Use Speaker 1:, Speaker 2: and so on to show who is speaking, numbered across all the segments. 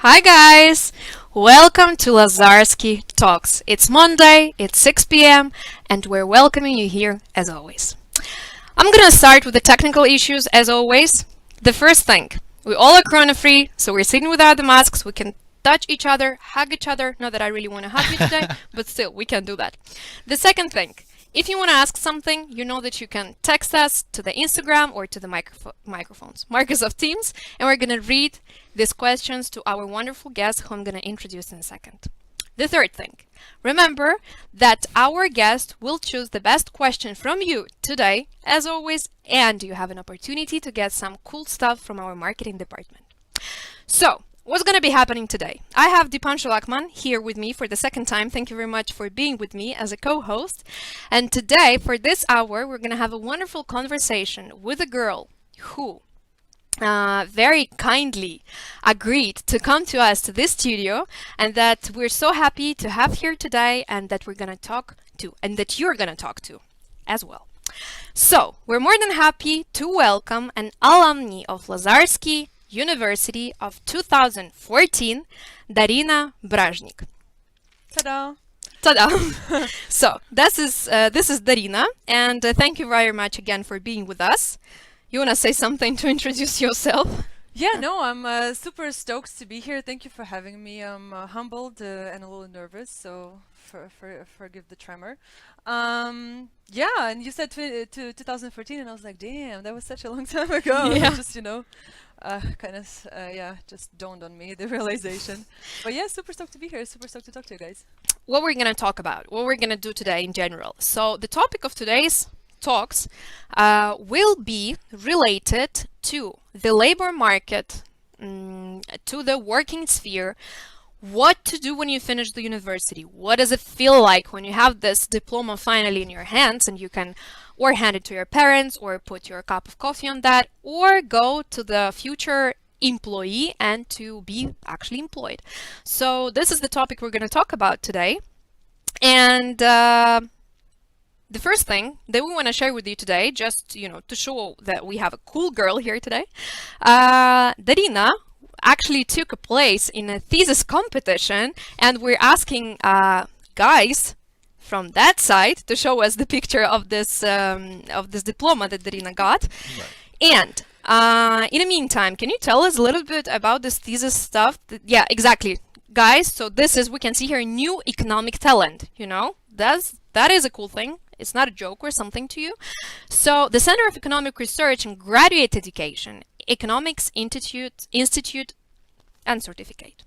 Speaker 1: Hi guys! Welcome to Lazarski Talks. It's Monday, it's 6 p.m., and we're welcoming you here as always. I'm gonna start with the technical issues as always. The first thing, we all are corona free, so we're sitting without the masks, we can touch each other, hug each other. Not that I really want to hug you today, but still, we can do that. The second thing, if you want to ask something, you know that you can text us to the Instagram or to the microphones, Microsoft Teams, and we're going to read these questions to our wonderful guest who I'm going to introduce in a second. The third thing, remember that our guest will choose the best question from you today, as always, and you have an opportunity to get some cool stuff from our marketing department. So, what's going to be happening today? I have Dipanshu Lakman here with me for the second time. Thank you very much for being with me as a co-host. And today, for this hour, we're going to have a wonderful conversation with a girl who very kindly agreed to come to us to this studio, and that we're so happy to have here today, and that we're going to talk to, and that you're going to talk to as well. So, we're more than happy to welcome an alumni of Lazarski University of 2014, Daryna Brazhnyk.
Speaker 2: Ta-da!
Speaker 1: Ta-da! So, this is Daryna, and thank you very much again for being with us. You want to say something to introduce yourself?
Speaker 2: Yeah, no, I'm super stoked to be here. Thank you for having me. I'm humbled and a little nervous, so forgive the tremor. Yeah, and you said to 2014, and I was like, damn, that was such a long time ago.
Speaker 1: Yeah.
Speaker 2: Just, just dawned on me, the realization. But yeah, super stoked to be here. Super stoked to talk to you guys.
Speaker 1: What we're going to talk about, what we're going to do today in general. So the topic of today's talks will be related to the labor market, to the working sphere, what to do when you finish the university, what does it feel like when you have this diploma finally in your hands and you can or hand it to your parents or put your cup of coffee on that or go to the future employee and to be actually employed. So this is the topic we're going to talk about today. And the first thing that we want to share with you today, just to show that we have a cool girl here today, Daryna actually took a place in a thesis competition, and we're asking guys from that side to show us the picture of this diploma that Daryna got. Right. And in the meantime, can you tell us a little bit about this thesis stuff? Yeah, exactly. Guys, so this is, we can see here, new economic talent, that is a cool thing. It's not a joke or something to you. So the Center of Economic Research and Graduate Education, Economics Institute and Certificate.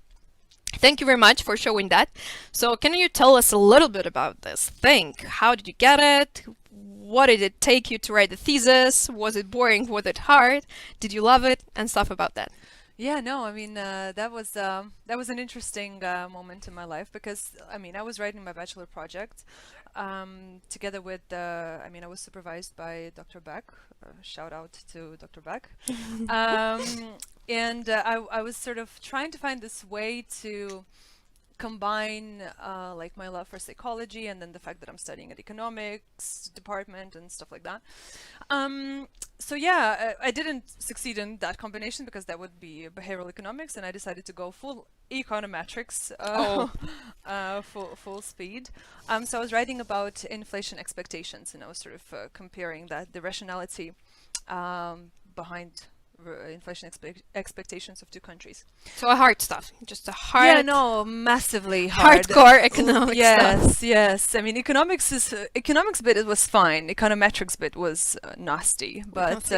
Speaker 1: Thank you very much for showing that. So can you tell us a little bit about this thing? How did you get it? What did it take you to write the thesis? Was it boring? Was it hard? Did you love it? And stuff about that.
Speaker 2: Yeah, no, I mean, that was an interesting moment in my life because, I mean, I was writing my bachelor project together with, I was supervised by Dr. Beck. Shout out to Dr. Beck. And I was sort of trying to find this way to combine like my love for psychology and then the fact that I'm studying at economics department and stuff like that. So yeah, I didn't succeed in that combination because that would be behavioral economics, and I decided to go full econometrics, full speed. So I was writing about inflation expectations, and I was sort of comparing the rationality behind inflation expectations of two countries.
Speaker 1: So a hard stuff, just a hard.
Speaker 2: Yeah, no, massively hard.
Speaker 1: Hardcore economics stuff.
Speaker 2: Yes. I mean, economics bit, it was fine. Econometrics bit was nasty, but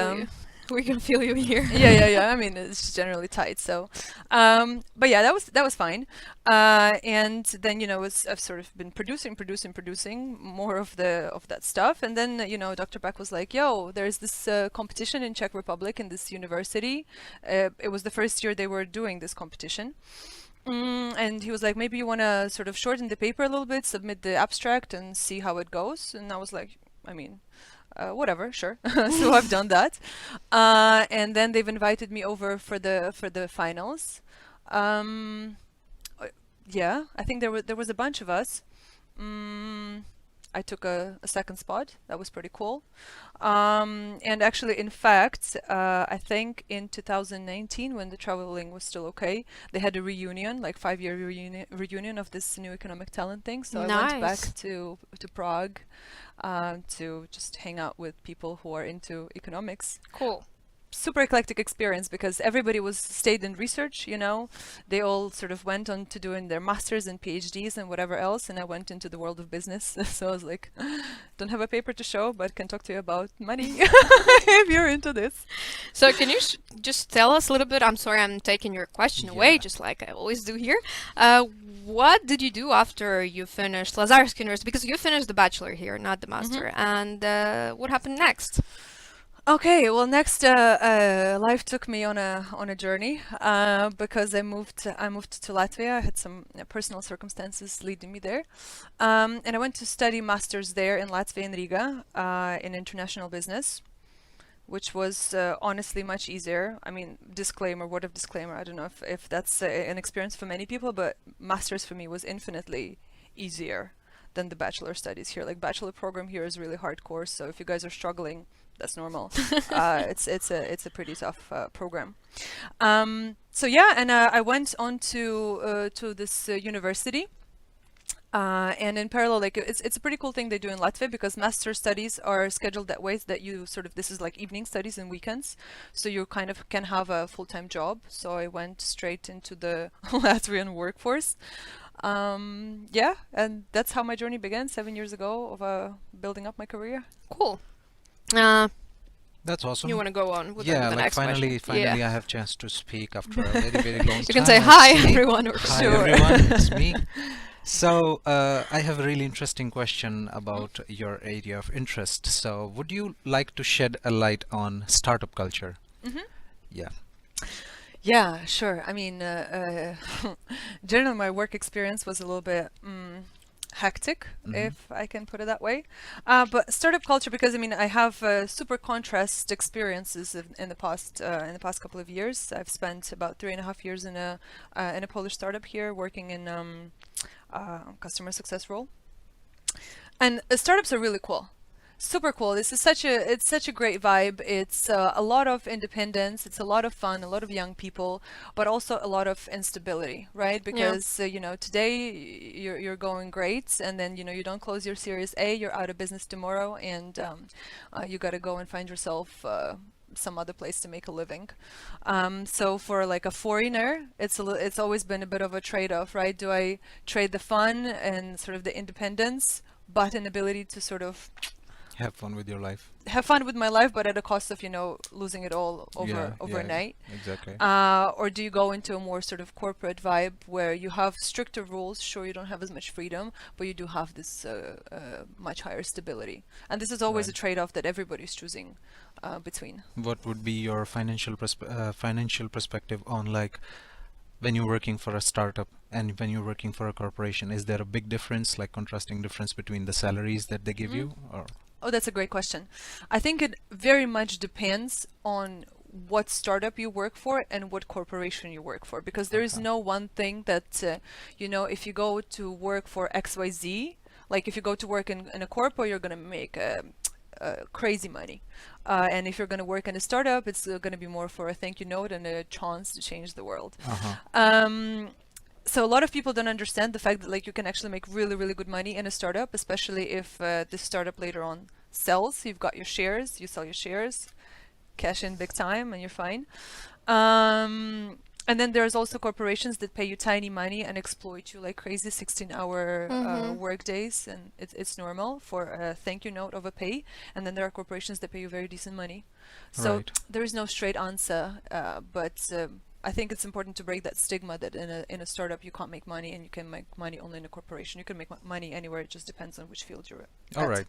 Speaker 1: we can feel you here.
Speaker 2: yeah. I mean, it's generally tight. So, but yeah, that was fine. And then I've sort of been producing more of that stuff. And then Dr. Beck was like, "Yo, there's this competition in Czech Republic in this university. It was the first year they were doing this competition." And he was like, "Maybe you want to sort of shorten the paper a little bit, submit the abstract, and see how it goes." And I was like, I mean, whatever, sure. So I've done that, and then they've invited me over for the finals. Yeah, I think there was a bunch of us. I took a second spot. That was pretty cool. And actually, in fact, I think in 2019, when the traveling was still okay, they had a reunion, like 5-year reunion of this new economic talent thing. So I went back
Speaker 1: Nice.
Speaker 2: to Prague to just hang out with people who are into economics.
Speaker 1: Cool.
Speaker 2: Super eclectic experience because everybody was stayed in research, you know. They all sort of went on to doing their masters and PhDs and whatever else, and I went into the world of business. So I was like, don't have a paper to show, but can talk to you about money if you're into this.
Speaker 1: So can you just tell us a little bit? I'm sorry, I'm taking your question away,
Speaker 3: Yeah.
Speaker 1: just like I always do here. What did you do after you finished Lazarski University? Because you finished the bachelor here, not the master. And what happened next?
Speaker 2: Okay, well, next life took me on a journey because I moved to Latvia. I had some personal circumstances leading me there, and I went to study masters there in Latvia in Riga in international business, which was honestly much easier. I mean, word of disclaimer. I don't know if that's an experience for many people, but masters for me was infinitely easier than the bachelor studies here. Like bachelor program here is really hardcore. So if you guys are struggling, that's normal. It's a pretty tough program. So yeah, and I went on to this university. And in parallel, like it's a pretty cool thing they do in Latvia because master studies are scheduled that way that you sort of, this is like evening studies and weekends, so you kind of can have a full-time job. So I went straight into the Latvian workforce. Yeah, and that's how my journey began 7 years ago of building up my career.
Speaker 1: Cool. Uh,
Speaker 3: That's
Speaker 1: you
Speaker 3: awesome.
Speaker 1: want to go on with
Speaker 3: Yeah,
Speaker 1: the
Speaker 3: like
Speaker 1: next
Speaker 3: finally,
Speaker 1: question? Yeah.
Speaker 3: finally, I have chance to speak after a very, very long
Speaker 1: You can
Speaker 3: time.
Speaker 1: say
Speaker 3: It's
Speaker 1: hi,
Speaker 3: me.
Speaker 1: everyone, or
Speaker 3: Hi,
Speaker 2: Sure.
Speaker 3: everyone. It's me. So, I have a really interesting question about your area of interest. So, would you like to shed a light on startup culture?
Speaker 2: Hmm.
Speaker 3: Yeah.
Speaker 2: Yeah, sure. I mean, generally, my work experience was a little bit hectic, if I can put it that way. But startup culture, because I mean, I have super contrast experiences in the past couple of years. I've spent about 3.5 years in a Polish startup here, working in customer success role. And startups are really cool. Super cool. This is such a great vibe. It's a lot of independence. It's a lot of fun, a lot of young people, but also a lot of instability, right?
Speaker 1: Yeah.
Speaker 2: Because you know, today you're going great, and then you know you don't close your Series A, you're out of business tomorrow, and you got to go and find yourself some other place to make a living. So for like a foreigner, it's always been a bit of a trade-off, right? Do I trade the fun and sort of the independence, but an ability to sort of
Speaker 3: Have fun with your life.
Speaker 2: have fun with my life, but at a cost of, you know, losing it all
Speaker 3: Yeah,
Speaker 2: overnight?
Speaker 3: exactly.
Speaker 2: Or do you go into a more sort of corporate vibe where you have stricter rules? Sure, you don't have as much freedom, but you do have this much higher stability. And this is always a
Speaker 3: Right.
Speaker 2: trade-off that everybody's choosing between.
Speaker 3: What would be your financial perspective on like when you're working for a startup and when you're working for a corporation? Is there a big difference, like contrasting difference between the salaries that they give you, or?
Speaker 2: Oh, that's a great question. I think it very much depends on what startup you work for and what corporation you work for, because there is
Speaker 3: Okay.
Speaker 2: no one thing that, you know, if you go to work for XYZ, like if you go to work in a corpo, you're going to make crazy money. And if you're going to work in a startup, it's going to be more for a thank you note and a chance to change the world.
Speaker 3: Uh-huh.
Speaker 2: So a lot of people don't understand the fact that like you can actually make really, really good money in a startup, especially if this startup later on sells. You've got your shares, you sell your shares, cash in big time, and you're fine. And then there's also corporations that pay you tiny money and exploit you like crazy, 16-hour work days, and it's normal for a thank you note of a pay. And then there are corporations that pay you very decent money. So
Speaker 3: Right.
Speaker 2: there is no straight answer, but I think it's important to break that stigma that in a startup you can't make money and you can make money only in a corporation. You can make money anywhere. It just depends on which field you're
Speaker 3: All
Speaker 2: at.
Speaker 3: right.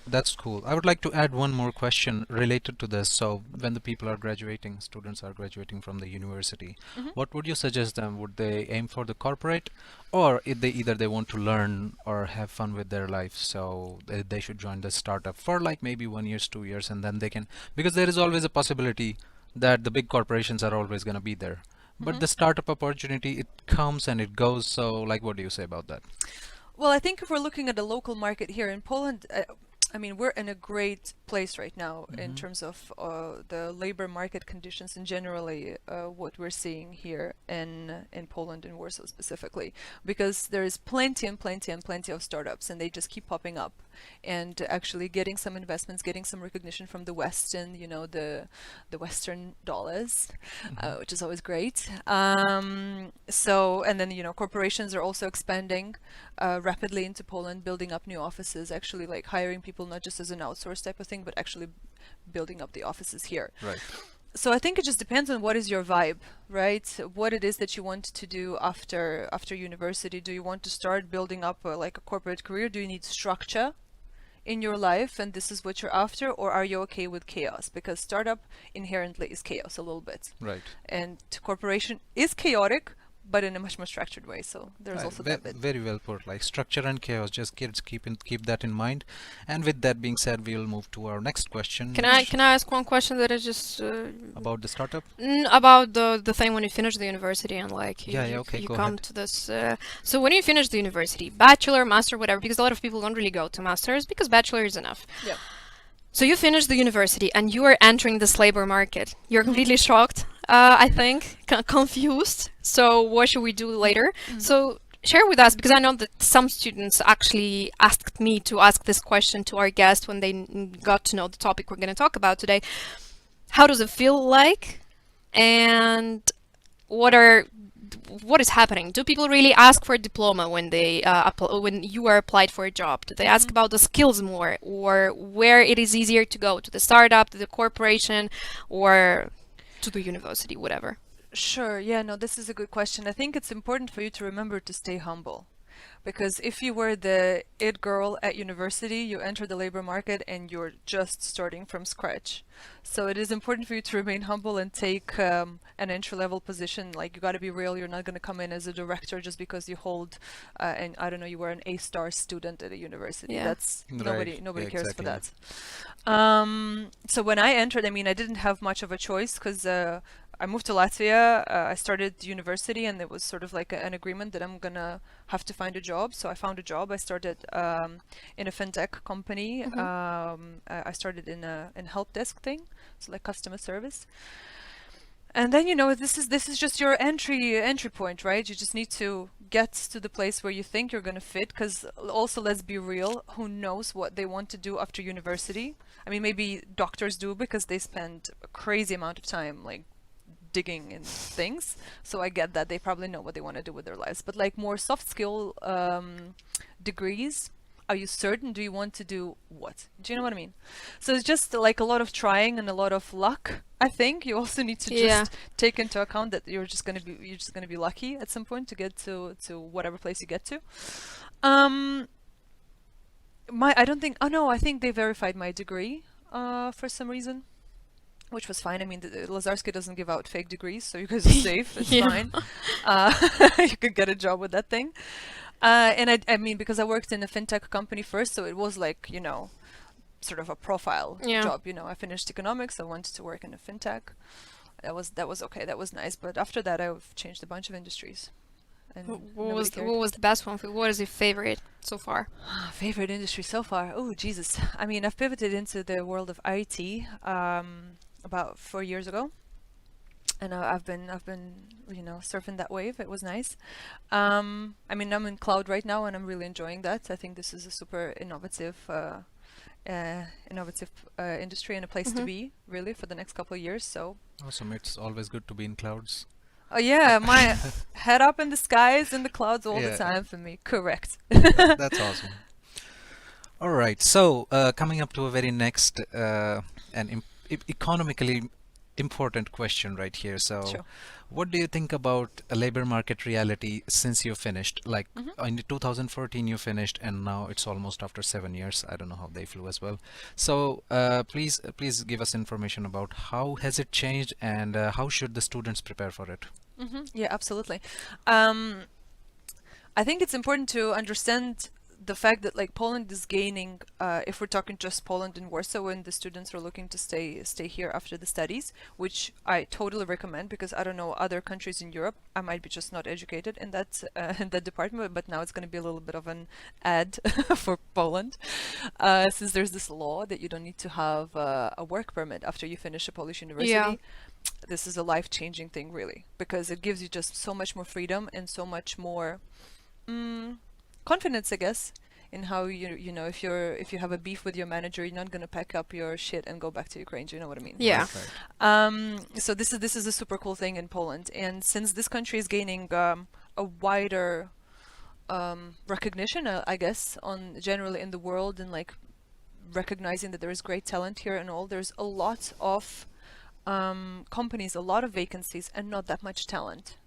Speaker 3: That's cool. I would like to add one more question related to this. So when the people are graduating, students are graduating from the university, what would you suggest them? Would they aim for the corporate, or if they either they want to learn or have fun with their life, so they should join the startup for like maybe 1 year, 2 years, and then they can, because there is always a possibility that the big corporations are always going to be there. But the startup opportunity, it comes and it goes. So like, what do you say about that?
Speaker 2: Well, I think if we're looking at the local market here in Poland, I mean, we're in a great place right now in terms of the labor market conditions and generally what we're seeing here in Poland, in Warsaw specifically, because there is plenty and plenty and plenty of startups, and they just keep popping up, and actually getting some investments, getting some recognition from the West and the Western dollars, which is always great. So, and then corporations are also expanding rapidly into Poland, building up new offices, actually like hiring people not just as an outsource type of thing, but actually building up the offices here.
Speaker 3: Right.
Speaker 2: So I think it just depends on what is your vibe, right? What it is that you want to do after university. Do you want to start building up like a corporate career? Do you need structure in your life and this is what you're after, or are you okay with chaos? Because startup inherently is chaos a little bit.
Speaker 3: Right.
Speaker 2: And corporation is chaotic, but in a much more structured way. So there's also that bit.
Speaker 3: Very well put. Like structure and chaos. Just kids keep that in mind. And with that being said, we'll move to our next question.
Speaker 1: Can I ask one question that is just
Speaker 3: About the startup?
Speaker 1: about the thing when you finish the university and like
Speaker 3: Okay,
Speaker 1: you
Speaker 3: go
Speaker 1: come
Speaker 3: ahead.
Speaker 1: to this. So when you finish the university, bachelor, master, whatever, because a lot of people don't really go to masters because bachelor is enough.
Speaker 2: Yeah.
Speaker 1: So you finish the university and you are entering this labor market. You're completely shocked, I think, confused. So what should we do later? So share with us, because I know that some students actually asked me to ask this question to our guest when they got to know the topic we're going to talk about today. How does it feel like? And what is happening? Do people really ask for a diploma when they when you are applied for a job? Do they ask about the skills more, or where it is easier to go, to the startup, to the corporation, or to the university, whatever?
Speaker 2: Sure. Yeah, no, this is a good question. I think it's important for you to remember to stay humble. Because if you were the it girl at university, you enter the labor market and you're just starting from scratch. So it is important for you to remain humble and take an entry-level position. Like, you got to be real. You're not going to come in as a director just because you hold, and I don't know, you were an A-star student at a university.
Speaker 1: Yeah.
Speaker 2: That's
Speaker 3: Right.
Speaker 2: nobody
Speaker 3: Yeah,
Speaker 2: cares
Speaker 3: exactly.
Speaker 2: for that. So when I entered, I mean, I didn't have much of a choice because I moved to Latvia. I started university, and it was sort of like an agreement that I'm gonna have to find a job. So I found a job. I started in a fintech company. I started in help desk thing, so like customer service. And then this is just your entry point, right? You just need to get to the place where you think you're gonna fit. Because also, let's be real, who knows what they want to do after university? I mean, maybe doctors do because they spend a crazy amount of time like digging in things. So I get that they probably know what they want to do with their lives. But like more soft skill degrees, are you certain? Do you want to do what? Do you know what I mean? So it's just like a lot of trying and a lot of luck. I think you also need to just take into account that you're just gonna be lucky at some point to get to whatever place you get to. I think they verified my degree for some reason, which was fine. I mean, Lazarski doesn't give out fake degrees, so you guys are safe. It's fine. You could get a job with that thing. And I mean, because I worked in a fintech company first, so it was like, sort of a profile job. I finished economics. I wanted to work in a fintech. That was okay. That was nice. But after that, I've changed a bunch of industries. And
Speaker 1: What was the best one for you? What is your favorite so far?
Speaker 2: favorite industry so far? Oh, Jesus. I mean, I've pivoted into the world of IT about 4 years ago. And I've been surfing that wave. It was nice. I mean, I'm in cloud right now, and I'm really enjoying that. I think this is a super innovative industry and a place to be, really, for the next couple of years. So
Speaker 3: Awesome. It's always good to be in clouds.
Speaker 2: oh yeah, my head up in the skies, in the clouds all the
Speaker 3: Yeah.
Speaker 2: time for me. Correct.
Speaker 3: That's awesome. All right. So coming up to a very next and economically important question right here. So
Speaker 2: Sure.
Speaker 3: what do you think about a labor market reality since you finished? Like in 2014 you finished, and now it's almost after 7 years. I don't know how they flew as well. So please give us information about how has it changed, and how should the students prepare for it?
Speaker 2: Yeah, absolutely. I think it's important to understand the fact that like Poland is gaining, if we're talking just Poland and Warsaw, when the students are looking to stay here after the studies, which I totally recommend, because I don't know other countries in Europe. I might be just not educated in that in that department, but now it's going to be a little bit of an ad for Poland, since there's this law that you don't need to have a work permit after you finish a Polish university.
Speaker 1: Yeah.
Speaker 2: This is a life-changing thing, really, because it gives you just so much more freedom and so much more confidence, I guess, in how you know, if you have a beef with your manager, you're not gonna pack up your shit and go back to Ukraine. Do you know what I mean?
Speaker 1: Yeah.
Speaker 3: Right, right.
Speaker 2: So this is a super cool thing in Poland, and since this country is gaining a wider recognition, I guess, on generally in the world, and like recognizing that there is great talent here and all, there's a lot of companies, a lot of vacancies, and not that much talent.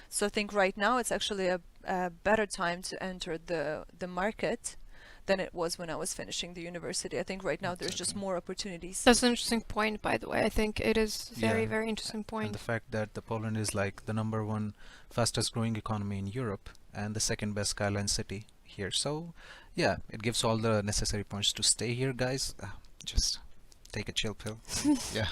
Speaker 2: So I think right now it's actually a better time to enter the market than it was when I was finishing the university. I think right now there's just
Speaker 3: Exactly.
Speaker 2: more opportunities.
Speaker 1: That's an interesting point, by the way. I think it is very,
Speaker 3: Yeah.
Speaker 1: very interesting
Speaker 3: And
Speaker 1: point.
Speaker 3: the fact that the Poland is like the number one fastest growing economy in Europe and the second best skyline city here. So yeah, it gives all the necessary points to stay here, guys. Just take a chill pill. Yeah.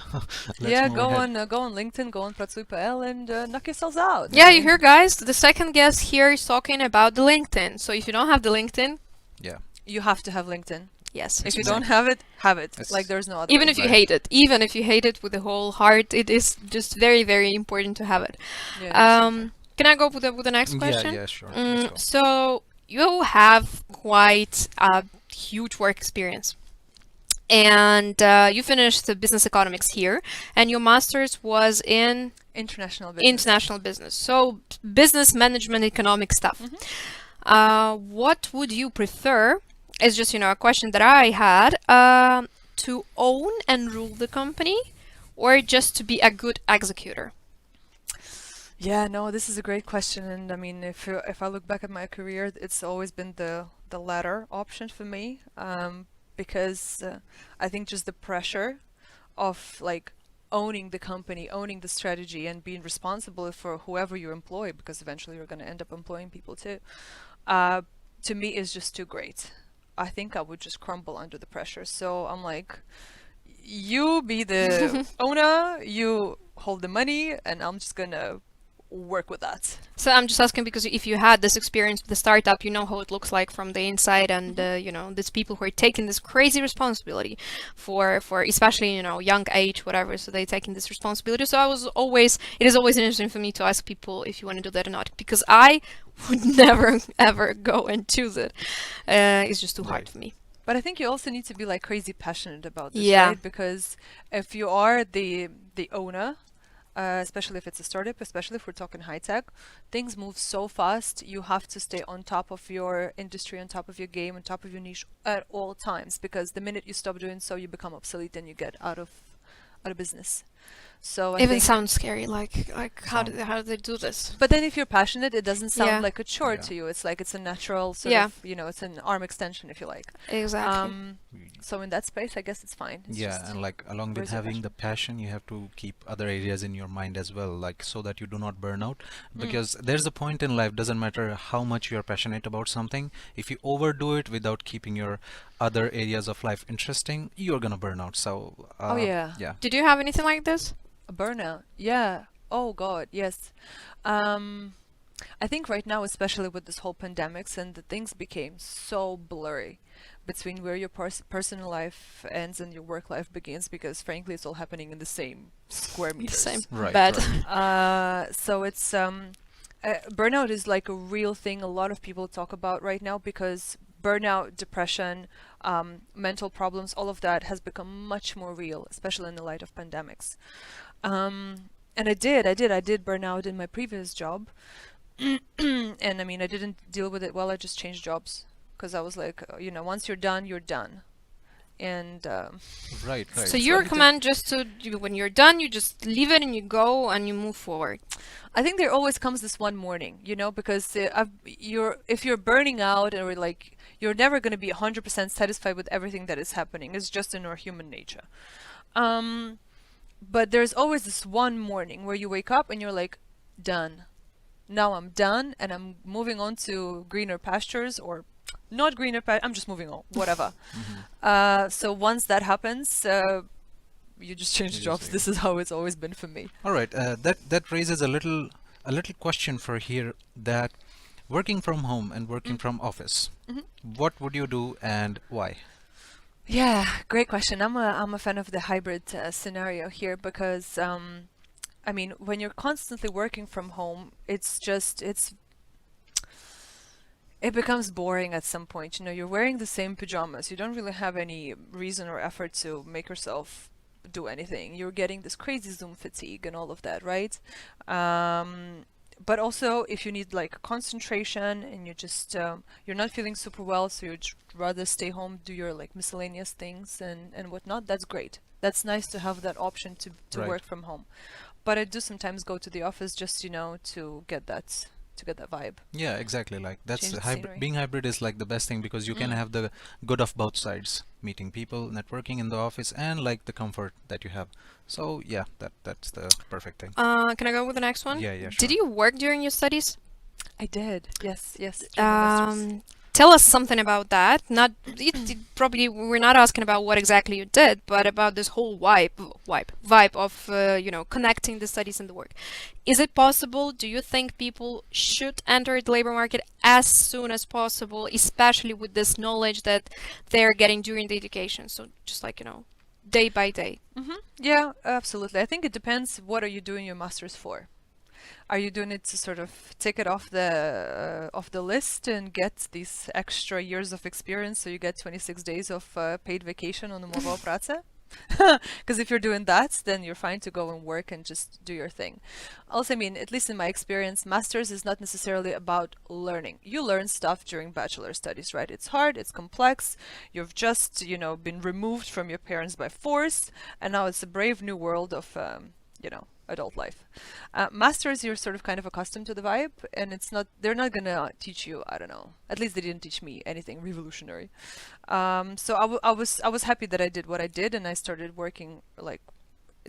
Speaker 3: Let's
Speaker 2: Yeah,
Speaker 3: move
Speaker 2: go
Speaker 3: ahead.
Speaker 2: on LinkedIn, go on pracuj.pl, and knock yourselves out.
Speaker 1: Yeah, you hear, guys? The second guest here is talking about the LinkedIn. So if you don't have the LinkedIn,
Speaker 3: Yeah.
Speaker 2: You have to have LinkedIn.
Speaker 1: yes.
Speaker 2: If you
Speaker 3: It's
Speaker 2: don't
Speaker 3: like-
Speaker 2: have it, have it.
Speaker 3: It's-
Speaker 2: Like there's no other
Speaker 1: Even
Speaker 2: way.
Speaker 1: if you
Speaker 3: Right.
Speaker 1: hate it, even if you hate it with the whole heart, it is just very, very important to have it.
Speaker 2: Yeah,
Speaker 1: Can I go with the next
Speaker 3: Yeah,
Speaker 1: question?
Speaker 3: yeah, sure. Let's go.
Speaker 1: So you have quite a huge work experience, and you finished the business economics here, and your master's was in
Speaker 2: international business.
Speaker 1: international business. So business management, economic stuff. What would you prefer? It's just, a question that I had, to own and rule the company, or just to be a good executor?
Speaker 2: Yeah, no, this is a great question, and I mean, if I look back at my career, it's always been the latter option for me, because I think just the pressure of like owning the company, owning the strategy, and being responsible for whoever you employ, because eventually you're going to end up employing people too, to me is just too great. I think I would just crumble under the pressure. So I'm like, you be the owner, you hold the money, and I'm just gonna work with that.
Speaker 1: So I'm just asking because if you had this experience with the startup, you know how it looks like from the inside, and these people who are taking this crazy responsibility for especially young age, whatever. So they're taking this responsibility. So it is always interesting for me to ask people if you want to do that or not, because I would never ever go and choose it. It's just too hard
Speaker 3: Right.
Speaker 1: for me.
Speaker 2: But I think you also need to be like crazy passionate about this,
Speaker 1: Yeah.
Speaker 2: right? Because if you are the owner, especially if it's a startup, especially if we're talking high tech, things move so fast. You have to stay on top of your industry, on top of your game, on top of your niche at all times. Because the minute you stop doing so, you become obsolete and you get out of business. So I
Speaker 1: Even
Speaker 2: think,
Speaker 1: sounds scary. Like how
Speaker 3: Sound-
Speaker 1: do they do this?
Speaker 2: but then if you're passionate, it doesn't sound
Speaker 1: Yeah.
Speaker 2: like a chore
Speaker 3: Yeah.
Speaker 2: to you. It's like it's a natural sort
Speaker 1: Yeah.
Speaker 2: of, it's an arm extension, if you like.
Speaker 1: Exactly.
Speaker 2: So in that space, I guess it's fine. It's
Speaker 3: Yeah,
Speaker 2: just
Speaker 3: and like along with
Speaker 2: where's your
Speaker 3: having the passion, you have to keep other areas in your mind as well, like so that you do not burn out. Because there's a point in life, doesn't matter how much you're passionate about something, if you overdo it without keeping your other areas of life interesting, you're gonna burn out. So,
Speaker 2: Oh, yeah.
Speaker 3: yeah.
Speaker 1: Did you have anything like this?
Speaker 2: A burnout. Yeah. Oh God, yes. I think right now, especially with this whole pandemics, and the things became so blurry between where your personal life ends and your work life begins, because frankly, it's all happening in the same square
Speaker 1: The
Speaker 2: meters.
Speaker 1: same
Speaker 3: Right,
Speaker 1: bed.
Speaker 3: right.
Speaker 2: So it's burnout is like a real thing a lot of people talk about right now, because burnout, depression, mental problems, all of that has become much more real, especially in the light of pandemics. And I did burn out in my previous job. And I mean, I didn't deal with it well. I just changed jobs because I was like, once you're done, you're done. And
Speaker 3: Right, right.
Speaker 1: So you recommend just when you're done, you just leave it and you go and you move forward.
Speaker 2: I think there always comes this one morning, because if you're burning out, or like you're never going to be 100% satisfied with everything that is happening. It's just in our human nature. But there's always this one morning where you wake up and you're like, done. Now I'm done, and I'm moving on to greener pastures, or not greener patch. I'm just moving on, whatever. So once that happens, you just change
Speaker 3: You just
Speaker 2: jobs.
Speaker 3: leave.
Speaker 2: This is how it's always been for me.
Speaker 3: All right, that raises a little question for here, that working from home and working from office, what would you do and why?
Speaker 2: Yeah, great question. I'm a fan of the hybrid scenario here because I mean, when you're constantly working from home, it becomes boring at some point. You know, you're wearing the same pajamas. You don't really have any reason or effort to make yourself do anything. You're getting this crazy Zoom fatigue and all of that, right? But also, if you need like concentration and you're not feeling super well, so you'd rather stay home, do your like miscellaneous things and whatnot, that's great. That's nice to have that option to
Speaker 3: Right.
Speaker 2: work from home. But I do sometimes go to the office just, to get that vibe,
Speaker 3: Yeah, exactly. Like that's
Speaker 2: change the
Speaker 3: hybrid.
Speaker 2: scenery.
Speaker 3: Being hybrid is like the best thing because you can have the good of both sides, meeting people, networking in the office, and like the comfort that you have. So yeah, that's the perfect thing.
Speaker 1: Can I go with the next one?
Speaker 3: Yeah, yeah,
Speaker 1: Did
Speaker 3: sure.
Speaker 1: you work during your studies?
Speaker 2: I did. Yes, yes. During my master's.
Speaker 1: Tell us something about that. Not probably we're not asking about what exactly you did, but about this whole vibe of connecting the studies and the work. Is it possible? Do you think people should enter the labor market as soon as possible, especially with this knowledge that they're getting during the education? So just like day by day.
Speaker 2: Yeah, absolutely. I think it depends. What are you doing your master's for? Are you doing it to sort of take it off the list and get these extra years of experience, so you get 26 days of paid vacation on umowa o pracę? Because if you're doing that, then you're fine to go and work and just do your thing. Also, I mean, at least in my experience, master's is not necessarily about learning. You learn stuff during bachelor studies, right? It's hard, it's complex. You've just, been removed from your parents by force, and now it's a brave new world of, adult life. Masters, you're sort of kind of accustomed to the vibe, and they're not gonna teach you, I don't know, at least they didn't teach me anything revolutionary. So I was happy that I did what I did, and I started working like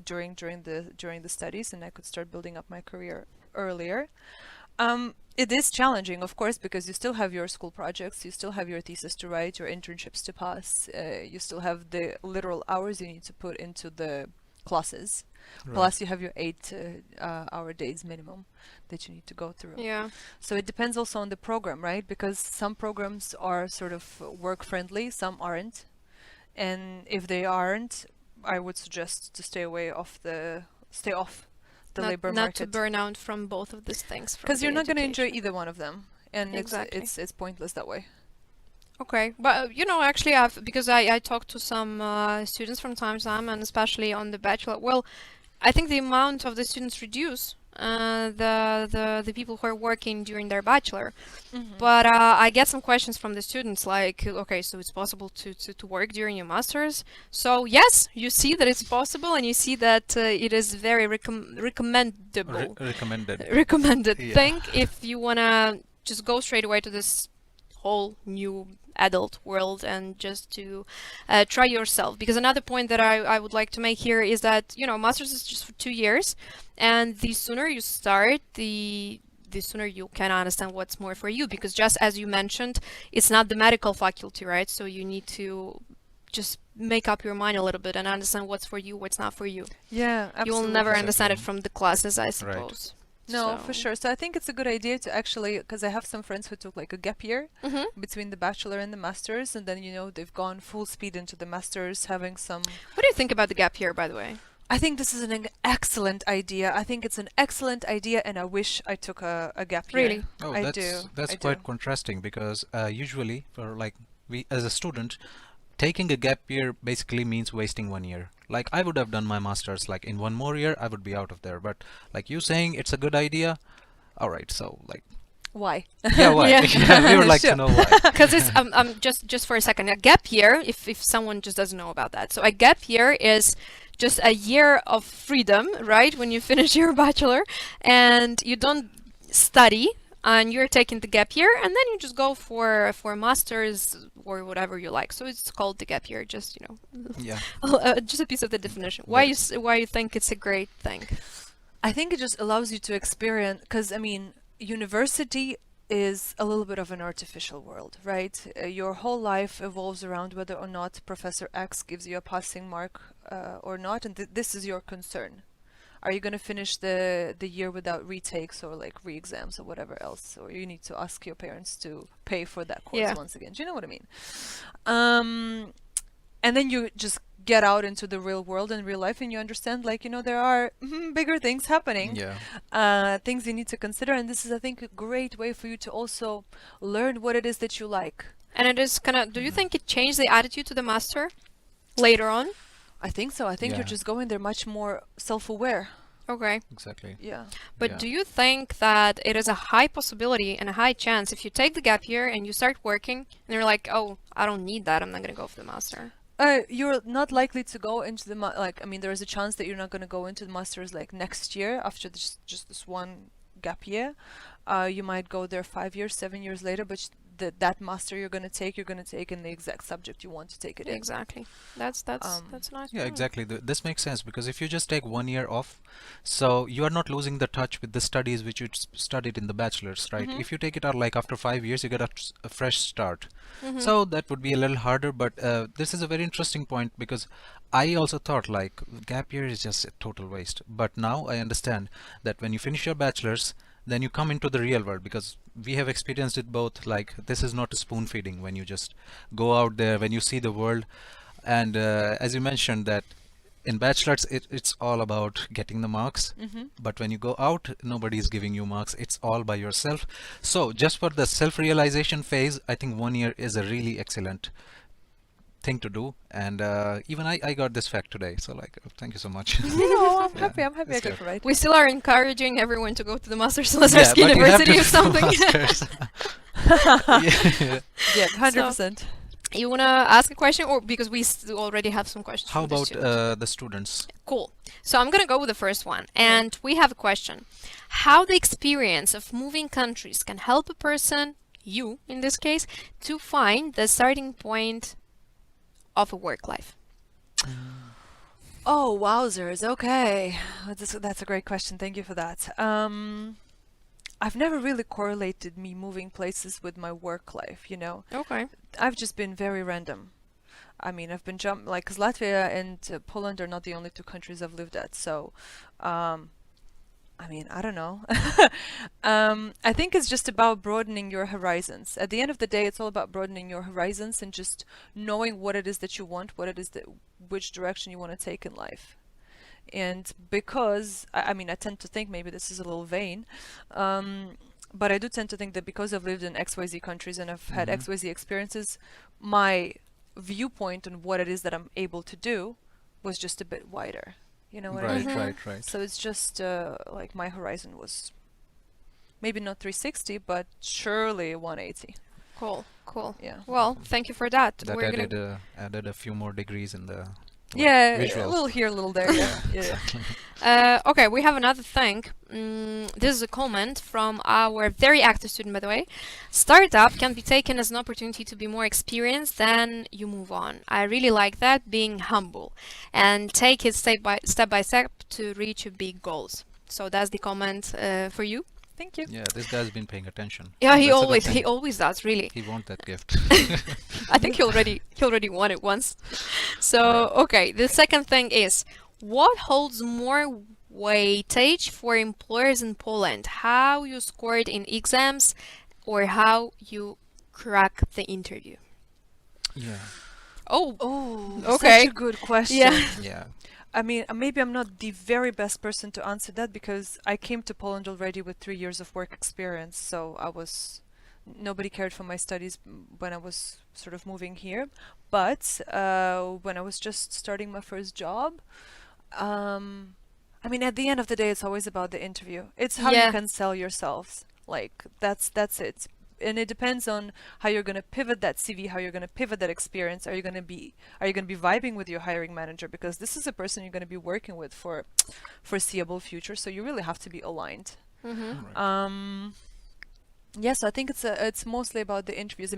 Speaker 2: during the studies, and I could start building up my career earlier. It is challenging, of course, because you still have your school projects, you still have your thesis to write, your internships to pass, you still have the literal hours you need to put into the classes.
Speaker 3: Right.
Speaker 2: Plus, you have your 8-hour days minimum that you need to go through.
Speaker 1: Yeah.
Speaker 2: So it depends also on the program, right? Because some programs are sort of work friendly, some aren't. And if they aren't, I would suggest to stay off the labor
Speaker 1: Not to
Speaker 2: market.
Speaker 1: burn out from both of these things.
Speaker 2: Because you're not going to enjoy either one of them. And
Speaker 1: Exactly.
Speaker 2: it's pointless that way.
Speaker 1: Okay, but actually, because I talked to some students from time to time, and especially on the bachelor. Well, I think the amount of the students reduce the people who are working during their bachelor. But I get some questions from the students like, okay, so it's possible to work during your masters. So yes, you see that it's possible, and you see that it is very recommendable,
Speaker 3: Recommended.
Speaker 1: recommended
Speaker 3: Yeah.
Speaker 1: thing if you wanna just go straight away to this whole new adult world and just to try yourself. Because another point that I would like to make here is that masters is just for 2 years, and the sooner you start, the sooner you can understand what's more for you. Because just as you mentioned, it's not the medical faculty, right? So you need to just make up your mind a little bit and understand what's for you, what's not for you.
Speaker 2: Yeah, absolutely.
Speaker 1: You will never understand it
Speaker 3: Exactly.
Speaker 1: from the classes, I suppose.
Speaker 2: No,
Speaker 1: So-
Speaker 2: for sure. So I think it's a good idea to actually, because I have some friends who took like a gap year
Speaker 1: Mhm.
Speaker 2: between the bachelor and the masters, and then they've gone full speed into the masters, having some.
Speaker 1: What do you think about the gap year, by the way?
Speaker 2: I think this is an excellent idea. I think it's an excellent idea, and I wish I took a gap year.
Speaker 1: Really?
Speaker 3: Oh,
Speaker 2: I
Speaker 3: that's
Speaker 2: do.
Speaker 3: that's
Speaker 2: I
Speaker 3: quite
Speaker 2: do.
Speaker 3: contrasting because usually for like we as a student, taking a gap year basically means wasting 1 year. Like I would have done my masters like in one more year, I would be out of there. But like you saying it's a good idea, all right. So like
Speaker 2: Why?
Speaker 3: yeah, why?
Speaker 1: Yeah.
Speaker 3: Yeah, we would like
Speaker 2: Sure.
Speaker 3: to know why.
Speaker 1: Because it's just for a second, a gap year, if someone just doesn't know about that. So a gap year is just a year of freedom, right? When you finish your bachelor and you don't study and you're taking the gap year, and then you just go for masters or whatever you like. So it's called the gap year, just
Speaker 3: Yeah.
Speaker 1: just a piece of the definition. Why you think it's a great thing?
Speaker 2: I think it just allows you to experience, because I mean, university is a little bit of an artificial world, right? Your whole life evolves around whether or not Professor X gives you a passing mark or not, and this is your concern. Are you going to finish the year without retakes or like re-exams or whatever else? Or you need to ask your parents to pay for that course
Speaker 1: Yeah.
Speaker 2: once again. Do you know what I mean? And then you just get out into the real world and real life and you understand, like, there are bigger things happening,
Speaker 3: Yeah.
Speaker 2: things you need to consider. And this is, I think, a great way for you to also learn what it is that you like.
Speaker 1: And it is kind of, do you think it changed the attitude to the master later on?
Speaker 2: I think so. I think you're
Speaker 3: Yeah.
Speaker 2: just going there much more self-aware.
Speaker 1: Okay.
Speaker 3: Exactly.
Speaker 2: Yeah.
Speaker 1: But
Speaker 3: Yeah.
Speaker 1: do you think that it is a high possibility and a high chance if you take the gap year and you start working and you're like, oh, I don't need that, I'm not going to go for the master?
Speaker 2: You're not likely to go into the there is a chance that you're not going to go into the masters like next year after just this one gap year. You might go there 5 years, 7 years later, but that master you're going to take in the exact subject you want to take it in.
Speaker 1: Exactly. That's nice.
Speaker 3: Yeah,
Speaker 1: to know.
Speaker 3: exactly. This makes sense because if you just take 1 year off, so you are not losing the touch with the studies which you studied in the bachelor's, right? If you take it out like after 5 years, you get a fresh start. So that would be a little harder, but this is a very interesting point because I also thought like gap year is just a total waste. But now I understand that when you finish your bachelor's, then you come into the real world because we have experienced it both. Like this is not a spoon feeding when you just go out there, when you see the world. And as you mentioned that in bachelor's, it's all about getting the marks. But when you go out, nobody is giving you marks. It's all by yourself. So just for the self-realization phase, I think 1 year is a really excellent thing to do. And even I got this fact today. So like, thank you so much.
Speaker 2: I'm
Speaker 3: Yeah,
Speaker 2: happy. I'm happy I
Speaker 3: it's
Speaker 2: got
Speaker 3: good.
Speaker 2: it right.
Speaker 1: We still are encouraging everyone to go to the Master's
Speaker 3: Yeah,
Speaker 1: Lazarski
Speaker 3: but you have
Speaker 1: University
Speaker 3: to
Speaker 1: or something.
Speaker 3: do the masters. Yeah.
Speaker 2: Yeah, 100%.
Speaker 1: You want to ask a question, or because we already have some questions
Speaker 3: How
Speaker 1: from the
Speaker 3: about
Speaker 1: students?
Speaker 3: the students?
Speaker 1: Cool. So I'm going to go with the first one. And we have a question. How the experience of moving countries can help a person, you in this case, to find the starting point of a work life?
Speaker 2: Oh, wowzers. Okay. That's a great question. Thank you for that. I've never really correlated me moving places with my work life,
Speaker 1: Okay.
Speaker 2: I've just been very random. I mean, I've been because Latvia and Poland are not the only two countries I've lived at. So, I don't know. I think it's just about broadening your horizons. At the end of the day, it's all about broadening your horizons and just knowing what it is that you want, which direction you want to take in life. And because, I tend to think, maybe this is a little vain, but I do tend to think that because I've lived in XYZ countries and I've had XYZ experiences, my viewpoint on what it is that I'm able to do was just a bit wider. You know what I
Speaker 3: Right,
Speaker 2: mean?
Speaker 3: right.
Speaker 2: So it's just like my horizon was maybe not 360, but surely 180.
Speaker 1: Cool.
Speaker 2: Yeah.
Speaker 1: Well, thank you for that.
Speaker 3: That
Speaker 1: We're gonna
Speaker 3: added a few more degrees in the
Speaker 2: Yeah, a
Speaker 3: visuals.
Speaker 2: little here, a little there. Yeah.
Speaker 1: Okay, we have another thing. This is a comment from our very active student, by the way. Startup can be taken as an opportunity to be more experienced, then you move on. I really like that, being humble and take it step by step to reach your big goals. So that's the comment for you.
Speaker 2: Thank you.
Speaker 3: Yeah, this guy's been paying attention.
Speaker 1: Yeah,
Speaker 3: That's a good
Speaker 1: he
Speaker 3: thing.
Speaker 1: always does, really.
Speaker 3: He wants that gift.
Speaker 1: I think he already won it once. So, okay, the second thing is, what holds more weightage for employers in Poland? How you scored in exams or how you crack the interview?
Speaker 3: Yeah.
Speaker 1: Oh,
Speaker 2: Oh,
Speaker 1: Okay.
Speaker 2: such a good question.
Speaker 1: yeah.
Speaker 3: Yeah.
Speaker 2: Maybe I'm not the very best person to answer that because I came to Poland already with 3 years of work experience. So nobody cared for my studies when I was sort of moving here. But when I was just starting my first job, at the end of the day, it's always about the interview. It's how
Speaker 1: Yeah.
Speaker 2: you can sell yourselves. Like that's it. And it depends on how you're going to pivot that CV, how you're going to pivot that experience. Are you going to be vibing with your hiring manager, because this is a person you're going to be working with for foreseeable future, so you really have to be aligned.
Speaker 1: Mm-hmm.
Speaker 2: Yes, I think it's mostly about the interviews.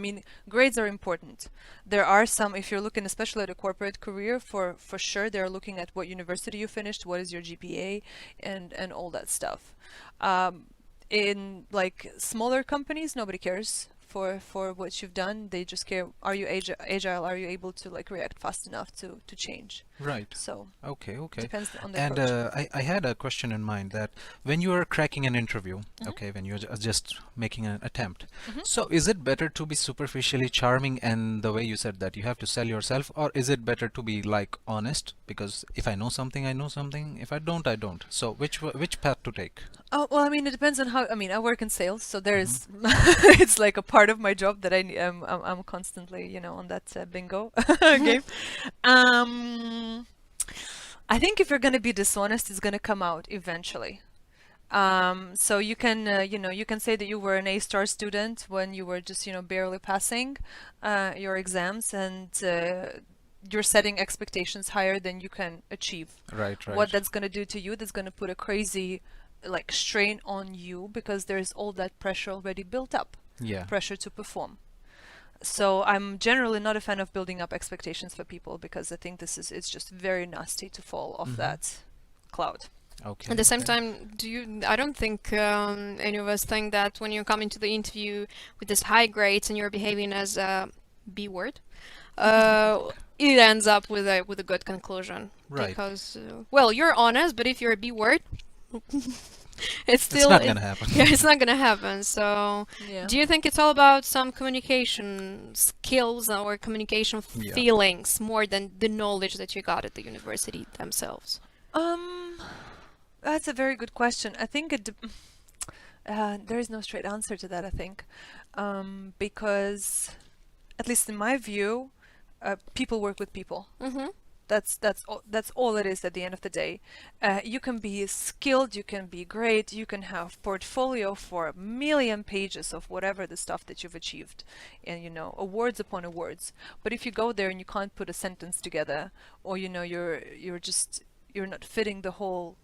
Speaker 2: Grades are important. There are some, if you're looking especially at a corporate career, for sure they're looking at what university you finished, what is your GPA, and all that stuff. in like smaller companies, nobody cares for what you've done. They just care, are you agile? Are you able to like react fast enough to change?
Speaker 3: Right.
Speaker 2: So
Speaker 3: Okay, okay.
Speaker 2: depends on the
Speaker 3: And
Speaker 2: approach.
Speaker 3: I had a question in mind that when you are cracking an interview,
Speaker 2: Mhm.
Speaker 3: okay, when you're just making an attempt,
Speaker 2: Mhm.
Speaker 3: so is it better to be superficially charming and the way you said that you have to sell yourself, or is it better to be like honest? Because if I know something, I know something. If I don't, I don't. So which path to take?
Speaker 2: Oh, well, I mean, it depends on how. I mean, I work in sales, so
Speaker 3: Hmm.
Speaker 2: there's it's like a part of my job that I'm constantly, on that bingo game. Um, I think if you're gonna be dishonest, it's gonna come out eventually. So you can, you can say that you were an A-star student when you were just, barely passing your exams, and you're setting expectations higher than you can achieve.
Speaker 3: Right,
Speaker 2: What
Speaker 3: right.
Speaker 2: that's gonna do to you, that's gonna put a crazy like strain on you because there's all that pressure already built up,
Speaker 3: Yeah.
Speaker 2: pressure to perform. So I'm generally not a fan of building up expectations for people because I think it's just very nasty to fall off
Speaker 3: Hmm.
Speaker 2: that cloud.
Speaker 3: Okay,
Speaker 1: At the same
Speaker 3: okay.
Speaker 1: time, I don't think any of us think that when you come into the interview with this high grades and you're behaving as a B word, it ends up with a good conclusion.
Speaker 3: Right.
Speaker 1: Because, well, you're honest, but if you're a B word, it's
Speaker 3: It's
Speaker 1: still,
Speaker 3: not gonna happen.
Speaker 1: yeah, it's not gonna happen. So,
Speaker 2: Yeah.
Speaker 1: do you think it's all about some communication skills or communication
Speaker 3: Yeah.
Speaker 1: feelings more than the knowledge that you got at the university themselves?
Speaker 2: Um, that's a very good question. I think there is no straight answer to that, I think. Because at least in my view, people work with people.
Speaker 1: Mm-hmm.
Speaker 2: That's all it is at the end of the day. You can be skilled, you can be great, you can have portfolio for a million pages of whatever the stuff that you've achieved, and awards upon awards. But if you go there and you can't put a sentence together, or you're not fitting the whole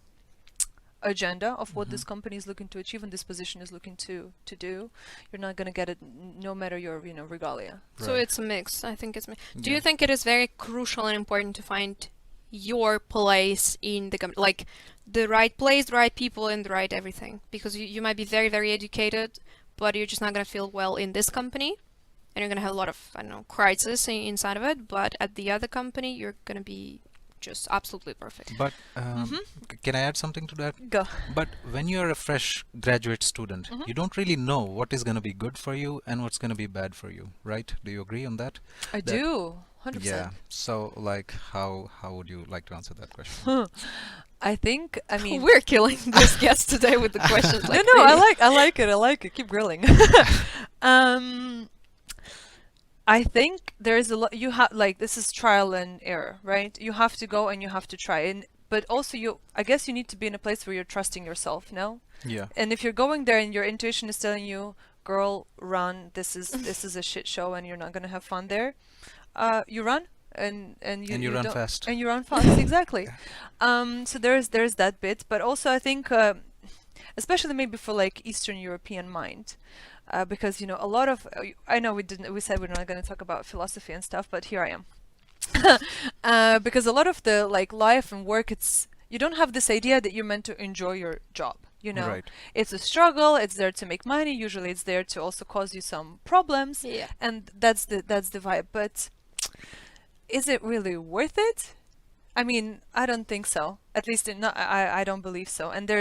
Speaker 2: agenda of what
Speaker 3: Hmm.
Speaker 2: this company is looking to achieve and this position is looking to do, you're not going to get it no matter your regalia.
Speaker 1: So
Speaker 3: Right.
Speaker 1: it's a mix. I think it's. Do
Speaker 3: Yeah.
Speaker 1: you think it is very crucial and important to find your place in the company, like the right place, the right people, and the right everything? Because you might be very, very educated, but you're just not gonna feel well in this company, and you're gonna have a lot of, I don't know, crisis inside of it. But at the other company, you're gonna be just absolutely perfect.
Speaker 3: But
Speaker 2: Mm-hmm.
Speaker 3: can I add something to that?
Speaker 2: Go.
Speaker 3: But when you're a fresh graduate student,
Speaker 2: Mhm.
Speaker 3: you don't really know what is going to be good for you and what's going to be bad for you, right? Do you agree on that?
Speaker 2: I
Speaker 3: That
Speaker 2: do, 100%.
Speaker 3: Yeah. So, like, how would you like to answer that question?
Speaker 2: I think, I mean,
Speaker 1: We're killing this guest today with the questions.
Speaker 2: no,
Speaker 1: Like,
Speaker 2: no, I
Speaker 1: really.
Speaker 2: like it. I like it. Keep grilling. um, I think there's a lot. You have like this is trial and error, right? You have to go and you have to try, and but also I guess you need to be in a place where you're trusting yourself, no?
Speaker 3: Yeah.
Speaker 2: And if you're going there and your intuition is telling you, "Girl, run. This is a shit show, and you're not gonna have fun there," you run. And
Speaker 3: And you
Speaker 2: you
Speaker 3: run
Speaker 2: don't
Speaker 3: fast.
Speaker 2: and you run fast exactly. So there's that bit, but also I think especially maybe for like Eastern European mind, because a lot of I know we said we're not going to talk about philosophy and stuff, but here I am. Because a lot of the like life and work, it's you don't have this idea that you're meant to enjoy your job.
Speaker 3: Right.
Speaker 2: It's a struggle. It's there to make money. Usually, it's there to also cause you some problems,
Speaker 1: Yeah.
Speaker 2: and that's the vibe. But is it really worth it? I mean, I don't think so. At least I don't believe so. And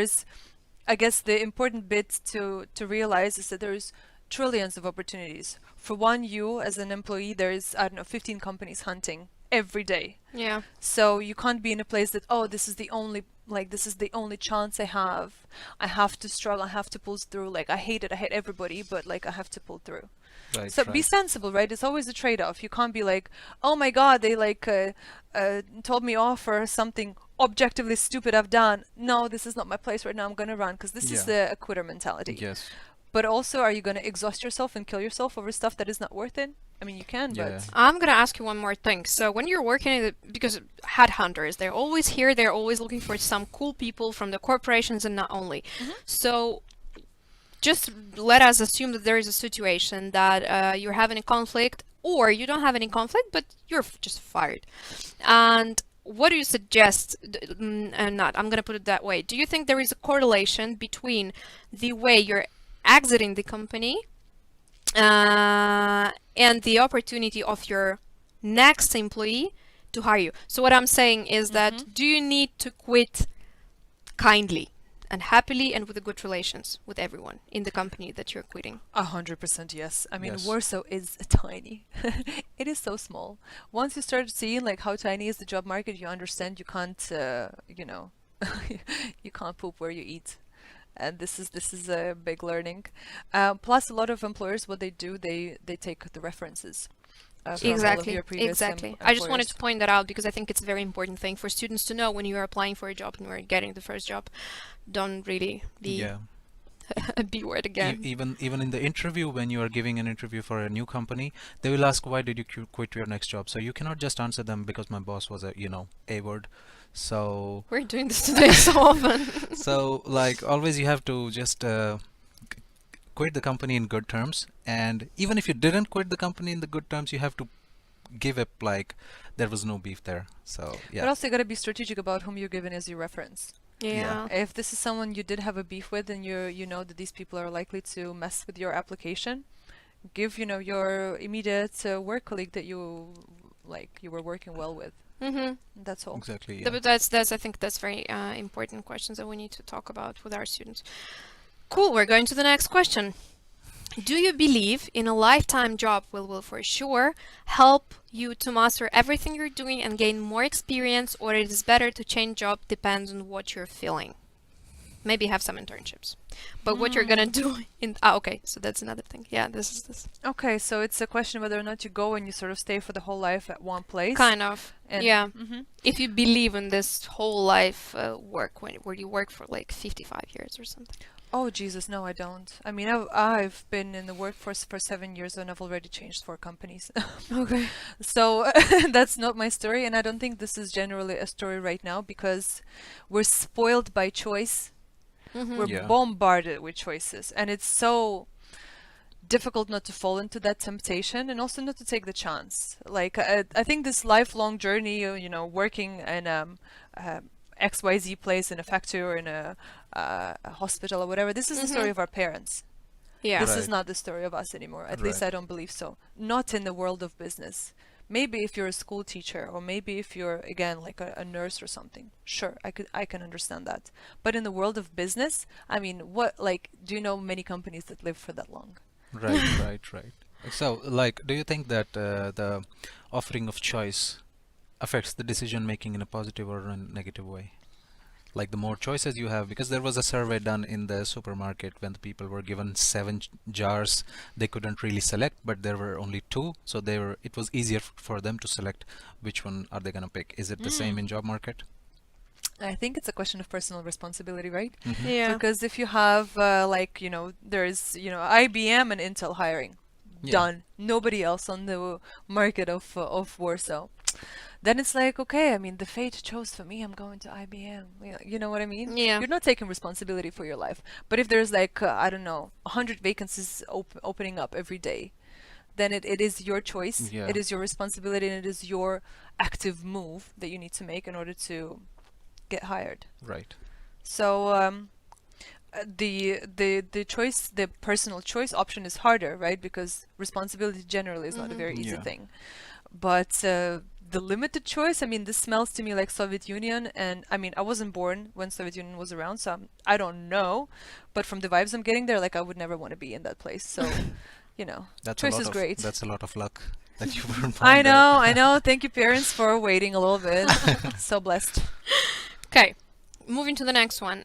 Speaker 2: I guess the important bit to realize is that there's trillions of opportunities. For one, you as an employee, there's, I don't know, 15 companies hunting every day.
Speaker 1: Yeah.
Speaker 2: So you can't be in a place that, oh, this is the only chance I have. I have to struggle, I have to pull through. Like, I hate it, I hate everybody, but like I have to pull through.
Speaker 3: Right.
Speaker 2: So be
Speaker 3: Right.
Speaker 2: sensible, right? It's always a trade-off. You can't be like, oh my God, they like told me off for something objectively stupid I've done. No, this is not my place right now. I'm gonna run because this is
Speaker 3: Yeah.
Speaker 2: the quitter mentality.
Speaker 3: Yes.
Speaker 2: But also, are you gonna exhaust yourself and kill yourself over stuff that is not worth it? I mean, you can,
Speaker 3: Yeah.
Speaker 2: but
Speaker 1: I'm gonna ask you one more thing. So when you're working because headhunters, they're always here, they're always looking for some cool people from the corporations and not only. So just let us assume that there is a situation that you're having a conflict, or you don't have any conflict, but you're just fired. And what do you suggest? Not, I'm going to put it that way. Do you think there is a correlation between the way you're exiting the company and the opportunity of your next employee to hire you? So what I'm saying is that do you need to quit kindly and happily and with a good relations with everyone in the company that you're quitting?
Speaker 2: 100% yes. I mean,
Speaker 3: Yes.
Speaker 2: Warsaw is tiny. It is so small. Once you start seeing like how tiny is the job market, you understand you can't, you know, you can't poop where you eat. And this is a big learning. Plus, a lot of employers, what they do, they take the references from all of
Speaker 1: Exactly,
Speaker 2: your previous
Speaker 1: exactly. I just wanted
Speaker 2: employers.
Speaker 1: to point that out because I think it's a very important thing for students to know when you are applying for a job and you're getting the first job. Don't really be
Speaker 3: Yeah.
Speaker 1: a B word again.
Speaker 3: Even in the interview, when you are giving an interview for a new company, they will ask, why did you quit your next job? So you cannot just answer them because my boss was a word. So
Speaker 1: We're doing this today so often.
Speaker 3: so like always you have to just quit the company in good terms, and even if you didn't quit the company in the good terms, you have to give up like there was no beef there. So
Speaker 2: But
Speaker 3: yeah.
Speaker 2: also, you gotta be strategic about whom you're giving as your reference.
Speaker 1: Yeah.
Speaker 2: If this is someone you did have a beef with, and you know that these people are likely to mess with your application, give your immediate work colleague that you were working well with.
Speaker 1: Mm-hmm.
Speaker 3: Exactly,
Speaker 1: But
Speaker 3: yeah.
Speaker 1: that's I think that's very important questions that we need to talk about with our students. Cool, we're going to the next question. Do you believe in a lifetime job will for sure help you to master everything you're doing and gain more experience, or it is better to change job depends on what you're feeling? Maybe have some internships. But what you're gonna do okay, so that's another thing. Yeah, this is this.
Speaker 2: Okay, so it's a question whether or not you go and you sort of stay for the whole life at one place.
Speaker 1: Kind of.
Speaker 2: And
Speaker 1: Yeah.
Speaker 2: Mhm.
Speaker 1: If you believe in this whole life work where you work for like 55 years or something.
Speaker 2: Oh Jesus, no, I don't. I mean, I've been in the workforce for 7 years and I've already changed 4 companies.
Speaker 1: Okay.
Speaker 2: So that's not my story, and I don't think this is generally a story right now because we're spoiled by choice.
Speaker 1: Mm-hmm.
Speaker 2: We're
Speaker 3: Yeah.
Speaker 2: bombarded with choices, and it's so difficult not to fall into that temptation and also not to take the chance. Like I think this lifelong journey, working in XYZ place, in a factory or in a hospital or whatever, this is the story of our parents.
Speaker 1: Yeah.
Speaker 2: This is
Speaker 3: Right.
Speaker 2: not the story of us anymore. At least
Speaker 3: Right.
Speaker 2: I don't believe so. Not in the world of business. Maybe if you're a school teacher, or maybe if you're again like a nurse or something. Sure, I can understand that. But in the world of business, I mean, do you know many companies that live for that long?
Speaker 3: Right, right. So, like, do you think that the offering of choice affects the decision making in a positive or a negative way? Like, the more choices you have, because there was a survey done in the supermarket when the people were given seven jars, they couldn't really select, but there were only two, so it was easier for them to select which one are they gonna pick. Is it the same in job market?
Speaker 2: I think it's a question of personal responsibility, right?
Speaker 1: Yeah.
Speaker 2: Because if you have there's IBM and Intel hiring,
Speaker 3: Yeah.
Speaker 2: done. Nobody else on the market of Warsaw. Then it's like, okay, I mean, the fate chose for me. I'm going to IBM. You know what I mean?
Speaker 1: Yeah.
Speaker 2: You're not taking responsibility for your life. But if there's like, I don't know, 100 vacancies opening up every day, then it is your choice.
Speaker 3: Yeah.
Speaker 2: It is your responsibility, and it is your active move that you need to make in order to get hired.
Speaker 3: Right.
Speaker 2: So the choice, the personal choice option is harder, right? Because responsibility generally is not a very easy
Speaker 3: Yeah.
Speaker 2: thing. But the limited choice, I mean, this smells to me like Soviet Union, and I mean, I wasn't born when Soviet Union was around, so I don't know. But from the vibes I'm getting there, like I would never want to be in that place. So, choice is great.
Speaker 3: That's a lot of luck that you were born
Speaker 2: I
Speaker 3: there.
Speaker 2: know. Thank you, parents, for waiting a little bit. So blessed.
Speaker 1: Okay, moving to the next one.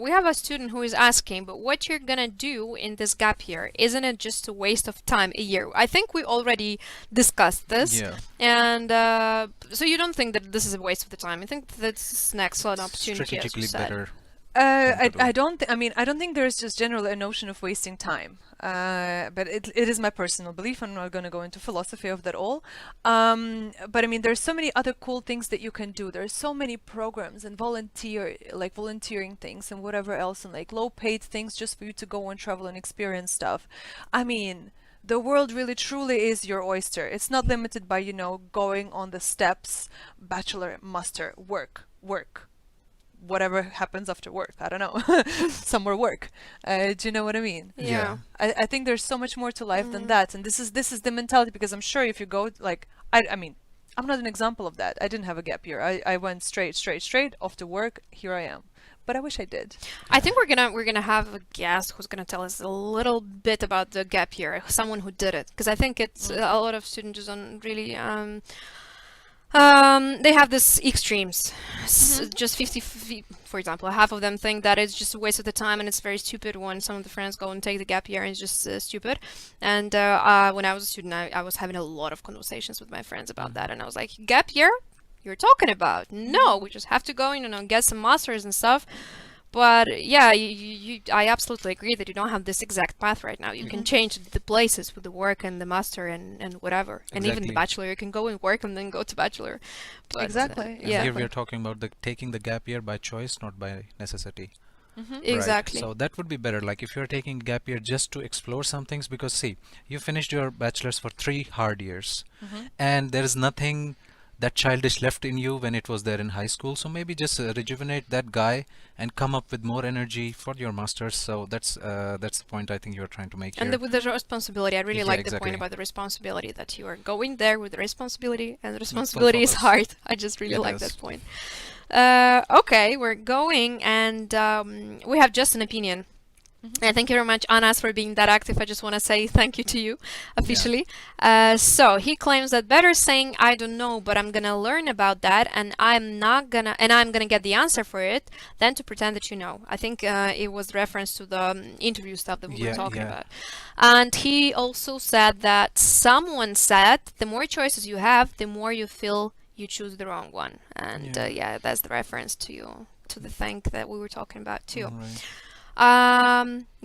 Speaker 1: We have a student who is asking, but what you're gonna do in this gap year? Isn't it just a waste of time, a year? I think we already discussed this.
Speaker 3: Yeah.
Speaker 1: And so you don't think that this is a waste of the time? I think that's an excellent opportunity, as you
Speaker 3: Strategically
Speaker 1: said.
Speaker 3: better.
Speaker 2: I don't think there's just generally a notion of wasting time. But it is my personal belief. I'm not going to go into philosophy of that all. But I mean, there's so many other cool things that you can do. There's so many programs and volunteering things and whatever else, and like low paid things just for you to go and travel and experience stuff. I mean, the world really truly is your oyster. It's not limited by, going on the steps, bachelor, master, work. Whatever happens after work, I don't know. Some more work. Do you know what I mean?
Speaker 1: Yeah.
Speaker 2: I think there's so much more to life than that, and this is the mentality, because I'm sure if you go like I mean, I'm not an example of that. I didn't have a gap year. I went straight off to work. Here I am. But I wish I did.
Speaker 1: I think we're gonna have a guest who's gonna tell us a little bit about the gap year, someone who did it, because I think it's a lot of students just don't really they have this extremes. Just 50, for example, half of them think that it's just a waste of the time and it's very stupid when some of the friends go and take the gap year and it's just stupid. And when I was a student, I was having a lot of conversations with my friends about that, and I was like, gap year? You're talking about? No, we just have to go, get some masters and stuff. But yeah, I absolutely agree that you don't have this exact path right now. You can change the places with the work and the master and whatever. And even the
Speaker 3: Exactly.
Speaker 1: bachelor, you can go and work and then go to bachelor. But,
Speaker 2: Exactly.
Speaker 3: And
Speaker 1: yeah,
Speaker 3: here we are talking about taking the gap year by choice, not by necessity. Right.
Speaker 1: exactly.
Speaker 3: So that would be better. Like if you're taking gap year just to explore some things, because see, you finished your bachelor's for 3 hard years, and there is nothing that childish left in you when it was there in high school. So maybe just rejuvenate that guy and come up with more energy for your master's. So that's the point I think you're trying to make here.
Speaker 1: And with the responsibility, I really
Speaker 3: Yeah,
Speaker 1: like the
Speaker 3: exactly.
Speaker 1: point about the responsibility, that you are going there with the responsibility, and the responsibility is hard. I just really like
Speaker 3: Yes.
Speaker 1: that point. Okay, we're going, and we have just an opinion. And thank you very much, Anas, for being that active. I just want to say thank you to you officially. So he claims that better saying I don't know, but I'm gonna learn about that, and I'm gonna get the answer for it, than to pretend that you know. I think it was reference to the interview stuff that we were
Speaker 3: Yeah,
Speaker 1: talking
Speaker 3: yeah.
Speaker 1: about. And he also said that someone said the more choices you have, the more you feel you choose the wrong one. And
Speaker 3: Yeah.
Speaker 1: yeah, that's the reference to you, to the thing that we were talking about too.
Speaker 3: Right.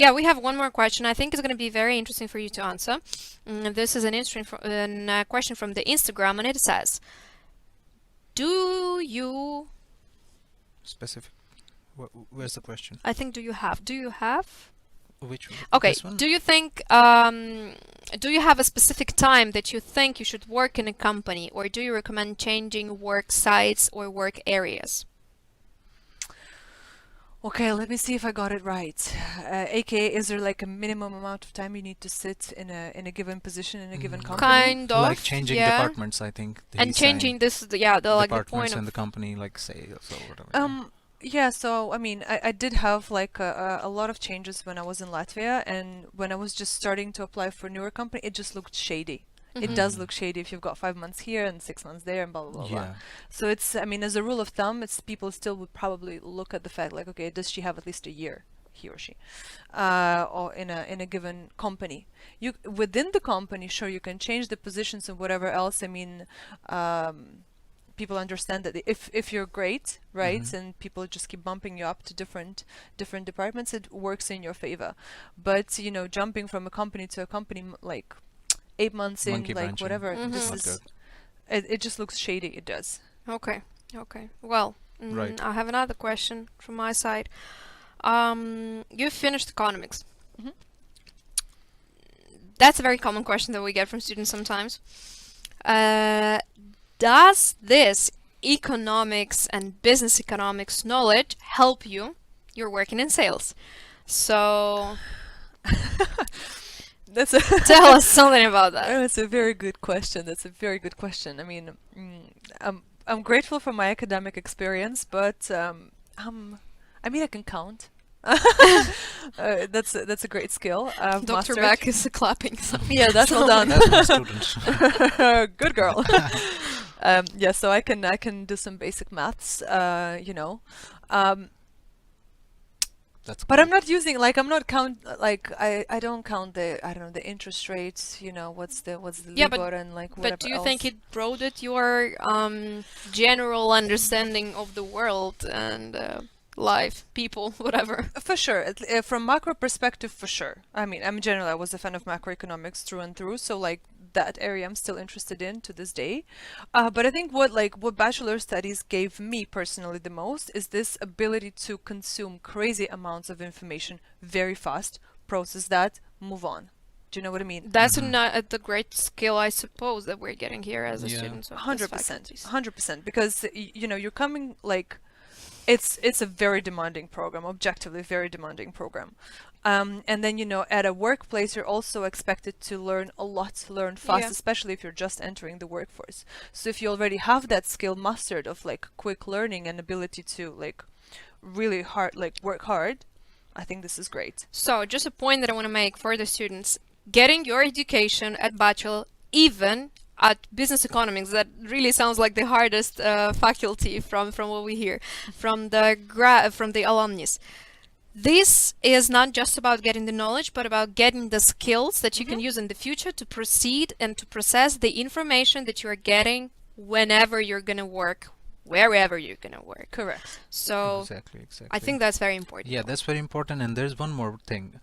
Speaker 1: Yeah, we have one more question. I think it's going to be very interesting for you to answer. This is an interesting question from the Instagram, and it says, do you,
Speaker 3: Specific. Where's the question?
Speaker 1: I think, do you have?
Speaker 3: Which one?
Speaker 1: Okay,
Speaker 3: This one?
Speaker 1: do you think, do you have a specific time that you think you should work in a company, or do you recommend changing work sites or work areas?
Speaker 2: Okay, let me see if I got it right. AKA, is there like a minimum amount of time you need to sit in a given position in a given company?
Speaker 1: Kind of,
Speaker 3: Like changing
Speaker 1: yeah.
Speaker 3: departments, I think.
Speaker 1: And
Speaker 3: he's saying.
Speaker 1: changing this, like the
Speaker 3: Departments
Speaker 1: point
Speaker 3: in
Speaker 1: of,
Speaker 3: the company, like sales or whatever.
Speaker 2: Yeah, so I mean, I did have like a lot of changes when I was in Latvia, and when I was just starting to apply for newer company, it just looked shady. It does look shady if you've got 5 months here and 6 months there and blah blah blah blah.
Speaker 3: Yeah.
Speaker 2: So it's, I mean, as a rule of thumb, it's people still would probably look at the fact like, okay, does she have at least a year, he or she, or in a given company. You within the company, sure, you can change the positions and whatever else. I mean, people understand that if you're great, right, and people just keep bumping you up to different departments, it works in your favor. But jumping from a company to a company, like 8 months in,
Speaker 3: Monkey
Speaker 2: like
Speaker 3: branching.
Speaker 2: whatever, this
Speaker 3: Not
Speaker 2: is
Speaker 3: good.
Speaker 2: it just looks shady. It does.
Speaker 1: Okay. Well,
Speaker 3: Right.
Speaker 1: I have another question from my side. You finished economics. That's a very common question that we get from students sometimes. Does this economics and business economics knowledge help you? You're working in sales. So
Speaker 2: That's a
Speaker 1: tell us something about that.
Speaker 2: That's a very good question. That's a very good question. I mean, I'm grateful for my academic experience, but I mean, I can count. That's a great skill. I've
Speaker 1: Dr.
Speaker 2: mastered.
Speaker 1: Beck is clapping. So.
Speaker 2: Yeah, that's well done.
Speaker 3: That's my student.
Speaker 2: Good girl. Yeah, so I can do some basic maths.
Speaker 3: That's
Speaker 2: But
Speaker 3: cool.
Speaker 2: I'm not using, like, I'm not count, like, I don't count the, I don't know, the interest rates, what's the
Speaker 1: Yeah, but-
Speaker 2: Libor and like whatever
Speaker 1: But do you think
Speaker 2: else.
Speaker 1: it broadened your general understanding of the world and life, people, whatever?
Speaker 2: For sure. From macro perspective, for sure. I mean, I'm generally, I was a fan of macroeconomics through and through, so like that area I'm still interested in to this day. But I think what bachelor studies gave me personally the most is this ability to consume crazy amounts of information very fast, process that, move on. Do you know what I mean?
Speaker 1: That's the great skill, I suppose, that we're getting here as a
Speaker 3: Yeah.
Speaker 1: students of these
Speaker 2: 100%,
Speaker 1: faculties.
Speaker 2: 100%, because you're coming like it's a very demanding program, objectively very demanding program. And then at a workplace you're also expected to learn a lot, to learn fast,
Speaker 1: Yeah.
Speaker 2: especially if you're just entering the workforce. So if you already have that skill mastered of like quick learning and ability to like really hard, like work hard, I think this is great.
Speaker 1: So, just a point that I want to make for the students: getting your education at bachelor, even at business economics, that really sounds like the hardest faculty from what we hear from the alumnus. This is not just about getting the knowledge, but about getting the skills that you can use in the future to proceed and to process the information that you are getting whenever you're going to work, wherever you're going to work.
Speaker 2: Correct.
Speaker 1: So
Speaker 3: Exactly.
Speaker 1: I think that's very important.
Speaker 3: Yeah, that's very important. And there's one more thing.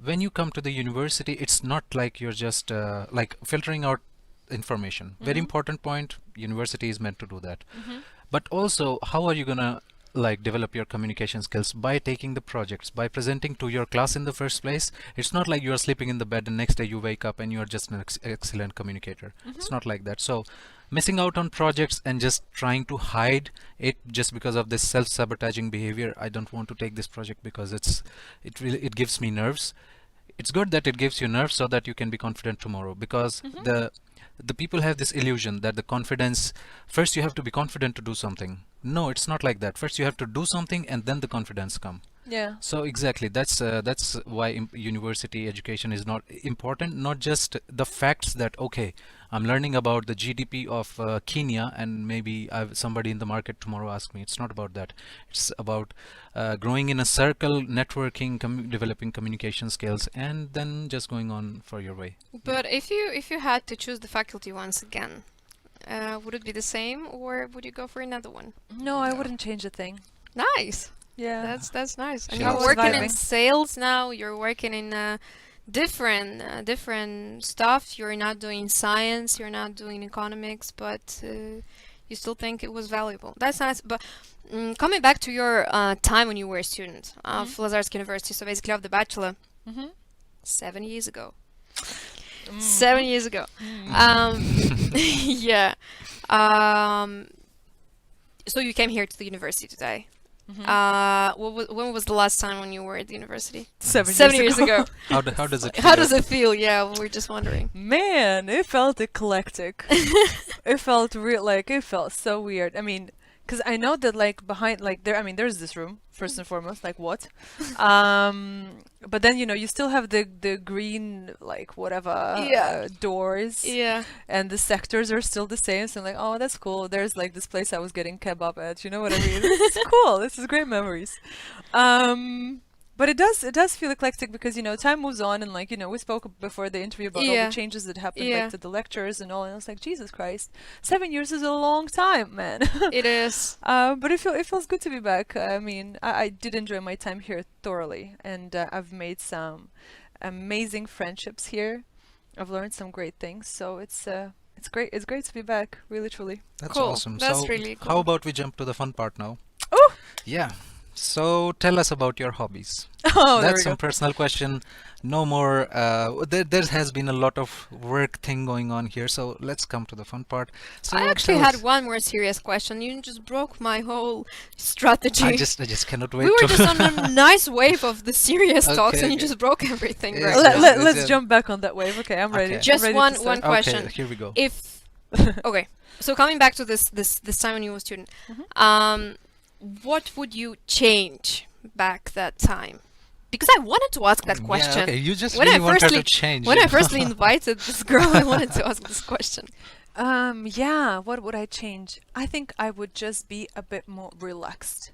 Speaker 3: When you come to the university, it's not like you're just like filtering out information. Very important point. University is meant to do that. But also, how are you gonna like develop your communication skills? By taking the projects, by presenting to your class in the first place. It's not like you are sleeping in the bed and next day you wake up and you are just an excellent communicator. It's not like that. So missing out on projects and just trying to hide it just because of this self-sabotaging behavior. I don't want to take this project because it gives me nerves. It's good that it gives you nerves so that you can be confident tomorrow, because the people have this illusion that the confidence, first you have to be confident to do something. No, it's not like that. First you have to do something and then the confidence come.
Speaker 2: Yeah.
Speaker 3: So exactly, that's why university education is not important. Not just the facts that okay, I'm learning about the GDP of Kenya, and maybe somebody in the market tomorrow ask me. It's not about that. It's about growing in a circle, networking, developing communication skills, and then just going on for your way.
Speaker 1: But if you had to choose the faculty once again, would it be the same, or would you go for another one?
Speaker 2: No, I wouldn't change a thing.
Speaker 1: Nice.
Speaker 2: Yeah.
Speaker 1: That's nice. And
Speaker 3: She
Speaker 1: you're
Speaker 3: loves
Speaker 1: working in
Speaker 2: surviving.
Speaker 1: sales now. You're working in different stuff. You're not doing science. You're not doing economics, but you still think it was valuable. That's nice. But coming back to your time when you were a student of Lazarski University, so basically of the bachelor, 7 years ago. 7 years ago. Yeah. So you came here to the university today. When was the last time when you were at the university?
Speaker 2: 7
Speaker 1: years ago.
Speaker 3: How does it
Speaker 1: How
Speaker 3: feel?
Speaker 1: does it feel? Yeah, we're just wondering.
Speaker 2: Man, it felt eclectic. It felt real, like it felt so weird. I mean, because I know that like behind, like there, I mean, there's this room first and foremost. Like what? But then you still have the green like whatever doors.
Speaker 1: Yeah.
Speaker 2: And the sectors are still the same. So I'm like, oh, that's cool. There's like this place I was getting kebab at. You know what I mean? This is cool. This is great memories. But it does feel eclectic because time moves on, and like we spoke before the interview about all the changes that happened like to the lectures and all, and I was like, Jesus Christ, 7 years is a long time, man.
Speaker 1: It is.
Speaker 2: But it feels good to be back. I mean, I did enjoy my time here thoroughly, and I've made some amazing friendships here. I've learned some great things, so it's great. It's great to be back, really, truly.
Speaker 3: That's
Speaker 1: Cool.
Speaker 3: awesome.
Speaker 1: That's
Speaker 3: So
Speaker 1: really
Speaker 3: how
Speaker 1: cool.
Speaker 3: about we jump to the fun part now?
Speaker 2: Oh,
Speaker 3: Yeah. So tell us about your hobbies.
Speaker 2: oh, there
Speaker 3: That's
Speaker 2: we
Speaker 3: some
Speaker 2: go.
Speaker 3: personal question. No more. There has been a lot of work thing going on here. So let's come to the fun part. So
Speaker 1: I actually
Speaker 3: tell
Speaker 1: had
Speaker 3: us-
Speaker 1: one more serious question. You just broke my whole strategy.
Speaker 3: I just cannot wait.
Speaker 1: We were
Speaker 3: to
Speaker 1: just on a nice wave of the serious talks,
Speaker 3: Okay,
Speaker 1: and you
Speaker 3: okay.
Speaker 1: just broke everything.
Speaker 3: Yes,
Speaker 1: Right?
Speaker 3: yes,
Speaker 2: Let's
Speaker 3: yes.
Speaker 2: jump back on that wave. Okay, I'm ready.
Speaker 3: Okay.
Speaker 2: I'm
Speaker 1: Just
Speaker 2: ready to
Speaker 1: one
Speaker 2: start.
Speaker 1: question.
Speaker 3: Okay, here we go.
Speaker 1: If okay, so coming back to this time when you were a student, what would you change back that time? Because I wanted to ask that
Speaker 3: Yeah,
Speaker 1: question.
Speaker 3: okay, you just
Speaker 1: When
Speaker 3: really
Speaker 1: I
Speaker 3: want her to
Speaker 1: firstly-
Speaker 3: change.
Speaker 1: When I firstly invited this girl, I wanted to ask this question.
Speaker 2: Yeah, what would I change? I think I would just be a bit more relaxed.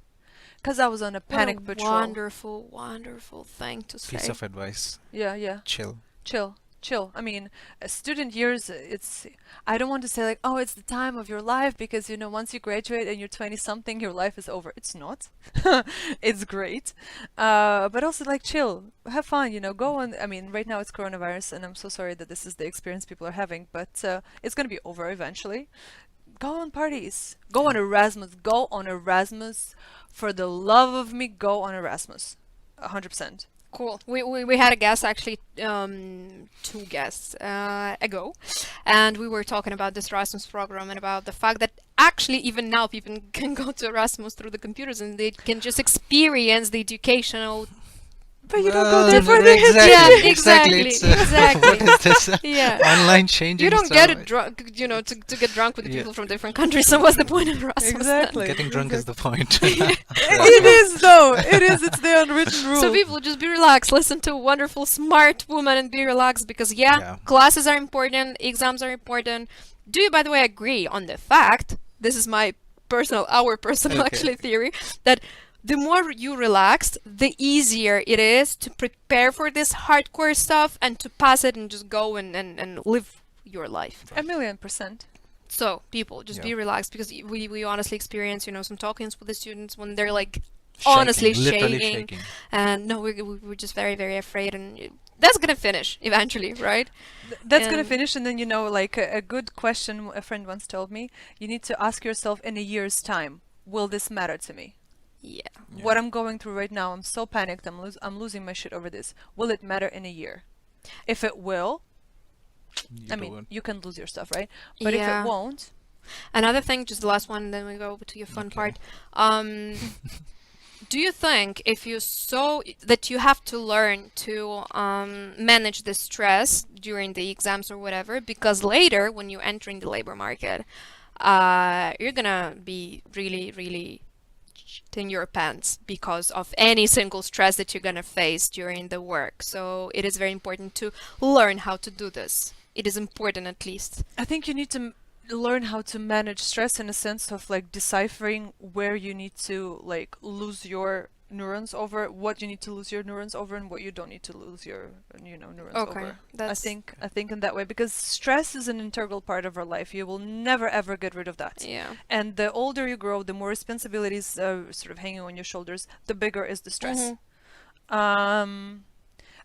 Speaker 2: Because I was on a panic
Speaker 1: What a
Speaker 2: patrol.
Speaker 1: wonderful, wonderful thing to say.
Speaker 3: Piece of advice.
Speaker 2: Yeah.
Speaker 3: Chill.
Speaker 2: Chill. I mean, student years, I don't want to say like, oh, it's the time of your life because, once you graduate and you're 20 something, your life is over. It's not. It's great. But also like chill, have fun, go on. I mean, right now it's coronavirus and I'm so sorry that this is the experience people are having, but it's going to be over eventually. Go on parties. Go on Erasmus. Go on Erasmus. For the love of me, go on Erasmus. 100%.
Speaker 1: Cool. We had a guest actually, two guests ago, and we were talking about this Erasmus program and about the fact that actually even now people can go to Erasmus through the computers and they can just experience the educational.
Speaker 2: But you don't go there for
Speaker 3: Well,
Speaker 2: the
Speaker 3: exactly,
Speaker 1: Yeah,
Speaker 3: exactly.
Speaker 1: exactly,
Speaker 3: It's,
Speaker 1: exactly.
Speaker 3: what is this?
Speaker 1: Yeah.
Speaker 3: Online changing
Speaker 1: You don't
Speaker 3: stuff.
Speaker 1: get it drunk, to get drunk with the
Speaker 3: Yeah.
Speaker 1: people from different countries. So what's the point of Erasmus? then?
Speaker 2: Exactly.
Speaker 3: Getting drunk is the point.
Speaker 2: It is though. It is. It's the unwritten rule.
Speaker 1: So people just be relaxed, listen to a wonderful, smart woman and be relaxed because
Speaker 3: Yeah.
Speaker 1: classes are important, exams are important. Do you, by the way, agree on the fact, this is my our personal
Speaker 3: Okay.
Speaker 1: actually theory, that the more you relaxed, the easier it is to prepare for this hardcore stuff and to pass it and just go and live your life.
Speaker 2: 1,000,000%.
Speaker 1: So people, just be
Speaker 3: Yeah.
Speaker 1: relaxed because we honestly experience, some talkings with the students when they're like
Speaker 3: Shaking,
Speaker 1: honestly
Speaker 3: literally
Speaker 1: shaking.
Speaker 3: shaking.
Speaker 1: And no, we're just very, very afraid, and that's gonna finish eventually, right?
Speaker 2: That's gonna
Speaker 1: And-
Speaker 2: finish, and then like a good question a friend once told me. You need to ask yourself in a year's time, will this matter to me?
Speaker 1: Yeah.
Speaker 2: What I'm going through right now, I'm so panicked. I'm losing my shit over this. Will it matter in a year? If it will,
Speaker 3: You
Speaker 2: I
Speaker 3: do
Speaker 2: mean,
Speaker 3: it.
Speaker 2: you can lose your stuff, right? But if
Speaker 1: Yeah.
Speaker 2: it won't,
Speaker 1: Another thing, just the last one, then we go to your fun
Speaker 3: Okay.
Speaker 1: part. Do you think if you that you have to learn to manage the stress during the exams or whatever, because later when you enter in the labor market, you're gonna be really, really in your pants because of any single stress that you're gonna face during the work. So it is very important to learn how to do this. It is important, at least.
Speaker 2: I think you need to learn how to manage stress in a sense of like deciphering where you need to like lose your neurons over, what you need to lose your neurons over, and what you don't need to lose your neurons
Speaker 1: Okay,
Speaker 2: over.
Speaker 1: that's
Speaker 2: I think in that way, because stress is an integral part of our life. You will never ever get rid of that.
Speaker 1: yeah.
Speaker 2: And the older you grow, the more responsibilities sort of hanging on your shoulders, the bigger is the stress.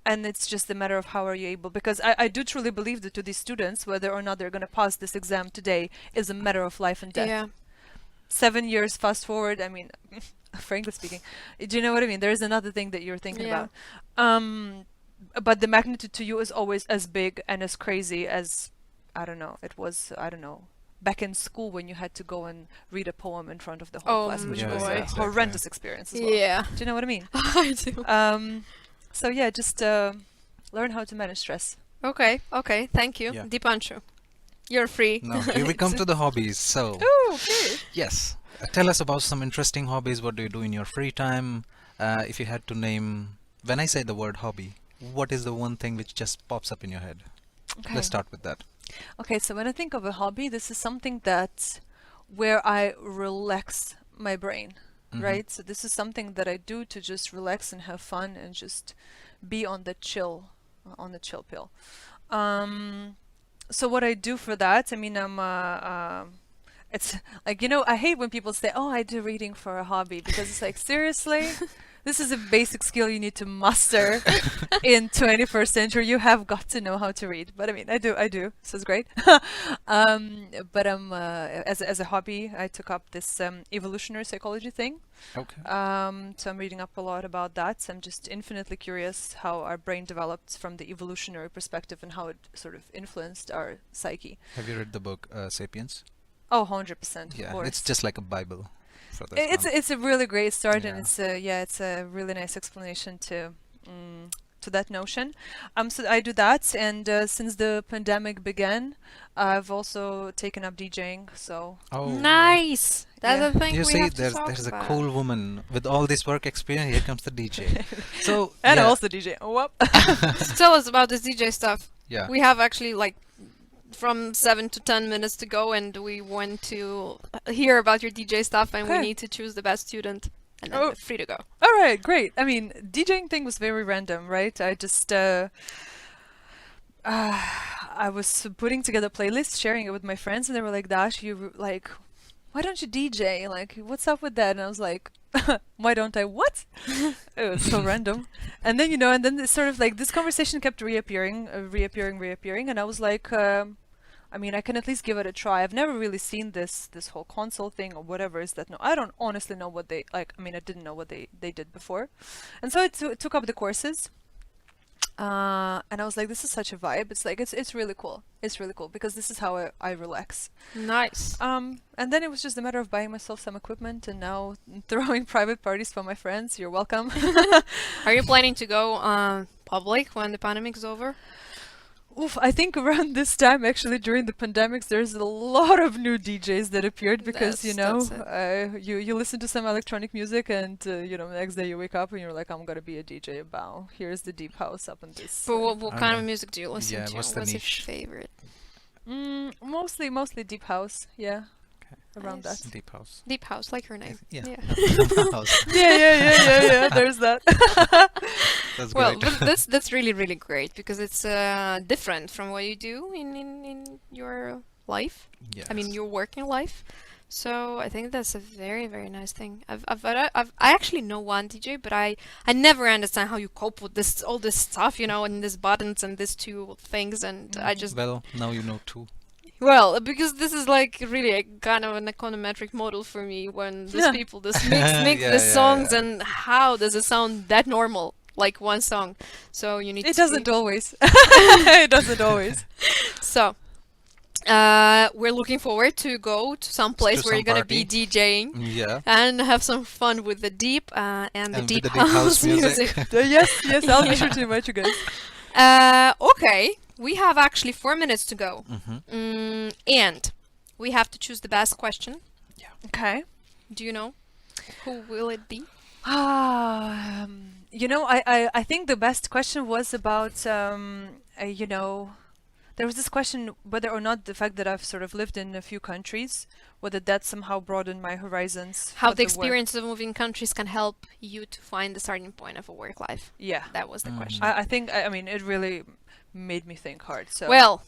Speaker 2: And it's just a matter of how are you able, because I do truly believe that to these students, whether or not they're going to pass this exam today is a matter of life and death.
Speaker 1: Yeah.
Speaker 2: 7 years fast forward, I mean, frankly speaking, do you know what I mean? There is another thing that you're thinking
Speaker 1: Yeah.
Speaker 2: about. But the magnitude to you is always as big and as crazy as, I don't know, it was, I don't know, back in school when you had to go and read a poem in front of the whole
Speaker 1: Oh,
Speaker 2: class, which
Speaker 3: Yeah,
Speaker 2: was
Speaker 1: boy.
Speaker 2: a
Speaker 3: exactly.
Speaker 2: horrendous experience as well.
Speaker 1: Yeah.
Speaker 2: Do you know what I mean?
Speaker 1: I do.
Speaker 2: So yeah, just learn how to manage stress.
Speaker 1: Okay, thank you.
Speaker 3: Yeah.
Speaker 1: Dipanshu, you're free.
Speaker 3: Now, here we come to the hobbies. So,
Speaker 2: Oh, okay.
Speaker 3: yes, tell us about some interesting hobbies. What do you do in your free time? If you had to name, when I say the word hobby, what is the one thing which just pops up in your head?
Speaker 2: Okay.
Speaker 3: Let's start with that.
Speaker 2: Okay, so when I think of a hobby, this is something that where I relax my brain,
Speaker 3: Mhm.
Speaker 2: right? So this is something that I do to just relax and have fun and just be on the chill pill. So what I do for that, I mean, it's like, I hate when people say, "Oh, I do reading for a hobby," because it's like, seriously? This is a basic skill you need to master in 21st century. You have got to know how to read. But I mean, I do. So it's great. But as a hobby, I took up this evolutionary psychology thing.
Speaker 3: Okay.
Speaker 2: So I'm reading up a lot about that. I'm just infinitely curious how our brain developed from the evolutionary perspective and how it sort of influenced our psyche.
Speaker 3: Have you read the book Sapiens?
Speaker 2: Oh, 100%. Of
Speaker 3: Yeah,
Speaker 2: course.
Speaker 3: it's just like a Bible for this
Speaker 2: It's
Speaker 3: one.
Speaker 2: it's a really great start, and
Speaker 3: Yeah.
Speaker 2: it's a really nice explanation to that notion. So I do that, and since the pandemic began, I've also taken up DJing. So
Speaker 3: Oh,
Speaker 1: Nice. That's
Speaker 2: Yeah.
Speaker 1: the thing
Speaker 3: you
Speaker 1: we
Speaker 3: see,
Speaker 1: have to
Speaker 3: there's
Speaker 1: talk
Speaker 3: there's a
Speaker 1: about.
Speaker 3: cool woman with all this work experience. Here comes the DJ. So
Speaker 2: and
Speaker 3: yeah,
Speaker 2: also DJ. Oh, whoop.
Speaker 1: Tell us about this DJ stuff.
Speaker 3: yeah.
Speaker 1: We have actually like from 7 to 10 minutes to go, and we want to hear about your DJ stuff, and we
Speaker 2: Okay.
Speaker 1: need to choose the best student, and then
Speaker 2: Oh.
Speaker 1: we're free to go.
Speaker 2: All right, great. I mean, DJing thing was very random, right? I just I was putting together a playlist, sharing it with my friends, and they were like, "Dash, like, why don't you DJ? Like, what's up with that?" And I was like, "Why don't I what?" It was so random. And then and then it's sort of like this conversation kept reappearing, and I was like, I mean, I can at least give it a try. I've never really seen this whole console thing or whatever is that. No, I don't honestly know what they like. I mean, I didn't know what they did before, and so I took up the courses. And I was like, this is such a vibe. It's like it's really cool. It's really cool because this is how I relax.
Speaker 1: Nice.
Speaker 2: And then it was just a matter of buying myself some equipment and now throwing private parties for my friends. You're welcome.
Speaker 1: Are you planning to go public when the pandemic is over?
Speaker 2: Oof, I think around this time, actually, during the pandemics, there's a lot of new DJs that appeared because,
Speaker 1: That's
Speaker 2: you listen to some electronic music and, the next day you wake up and you're like, I'm gonna be a DJ. Bow. Here's the deep house up in this.
Speaker 1: But what kind of
Speaker 3: Okay.
Speaker 1: music do you listen
Speaker 3: Yeah,
Speaker 1: to?
Speaker 3: what's the
Speaker 1: What's your
Speaker 3: niche?
Speaker 1: favorite?
Speaker 2: Mostly deep house. Yeah, around
Speaker 1: Nice.
Speaker 2: that.
Speaker 3: Deep house.
Speaker 1: Deep house, like her name.
Speaker 3: Yeah.
Speaker 1: Yeah.
Speaker 3: House.
Speaker 2: Yeah. There's that.
Speaker 3: That's
Speaker 1: Well,
Speaker 3: great.
Speaker 1: that's really really great because it's different from what you do in your life. I mean,
Speaker 3: Yes.
Speaker 1: your working life. So I think that's a very very nice thing. I actually know one DJ, but I never understand how you cope with this all this stuff, and these buttons and these two things, and I just
Speaker 3: Well, now you know too.
Speaker 1: well, because this is like really a kind of an econometric model for me when these
Speaker 2: Yeah.
Speaker 1: people just mix
Speaker 3: Yeah,
Speaker 1: the
Speaker 3: yeah,
Speaker 1: songs
Speaker 3: yeah.
Speaker 1: and how does it sound that normal, like one song. So you need
Speaker 2: It
Speaker 1: to
Speaker 2: doesn't
Speaker 1: be-
Speaker 2: always. It doesn't always.
Speaker 1: So we're looking forward to go to some place
Speaker 3: To
Speaker 1: where you're
Speaker 3: some
Speaker 1: gonna be
Speaker 3: party.
Speaker 1: DJing
Speaker 3: Yeah.
Speaker 1: and have some fun with the deep and the
Speaker 3: And with
Speaker 1: deep
Speaker 3: the deep house
Speaker 1: house
Speaker 3: music.
Speaker 1: music.
Speaker 2: Yes, I'll be sure to invite you guys.
Speaker 1: Okay, we have actually 4 minutes to go,
Speaker 3: Mm-hmm.
Speaker 1: and we have to choose the best question.
Speaker 2: Okay.
Speaker 1: Do you know who will it be?
Speaker 2: I think the best question was about, there was this question whether or not the fact that I've sort of lived in a few countries, whether that somehow broadened my horizons.
Speaker 1: How
Speaker 2: for
Speaker 1: the
Speaker 2: work.
Speaker 1: experience of moving countries can help you to find the starting point of a work life.
Speaker 2: Yeah.
Speaker 1: That was the question.
Speaker 2: I think, I mean, it really made me think hard. So.
Speaker 1: Well,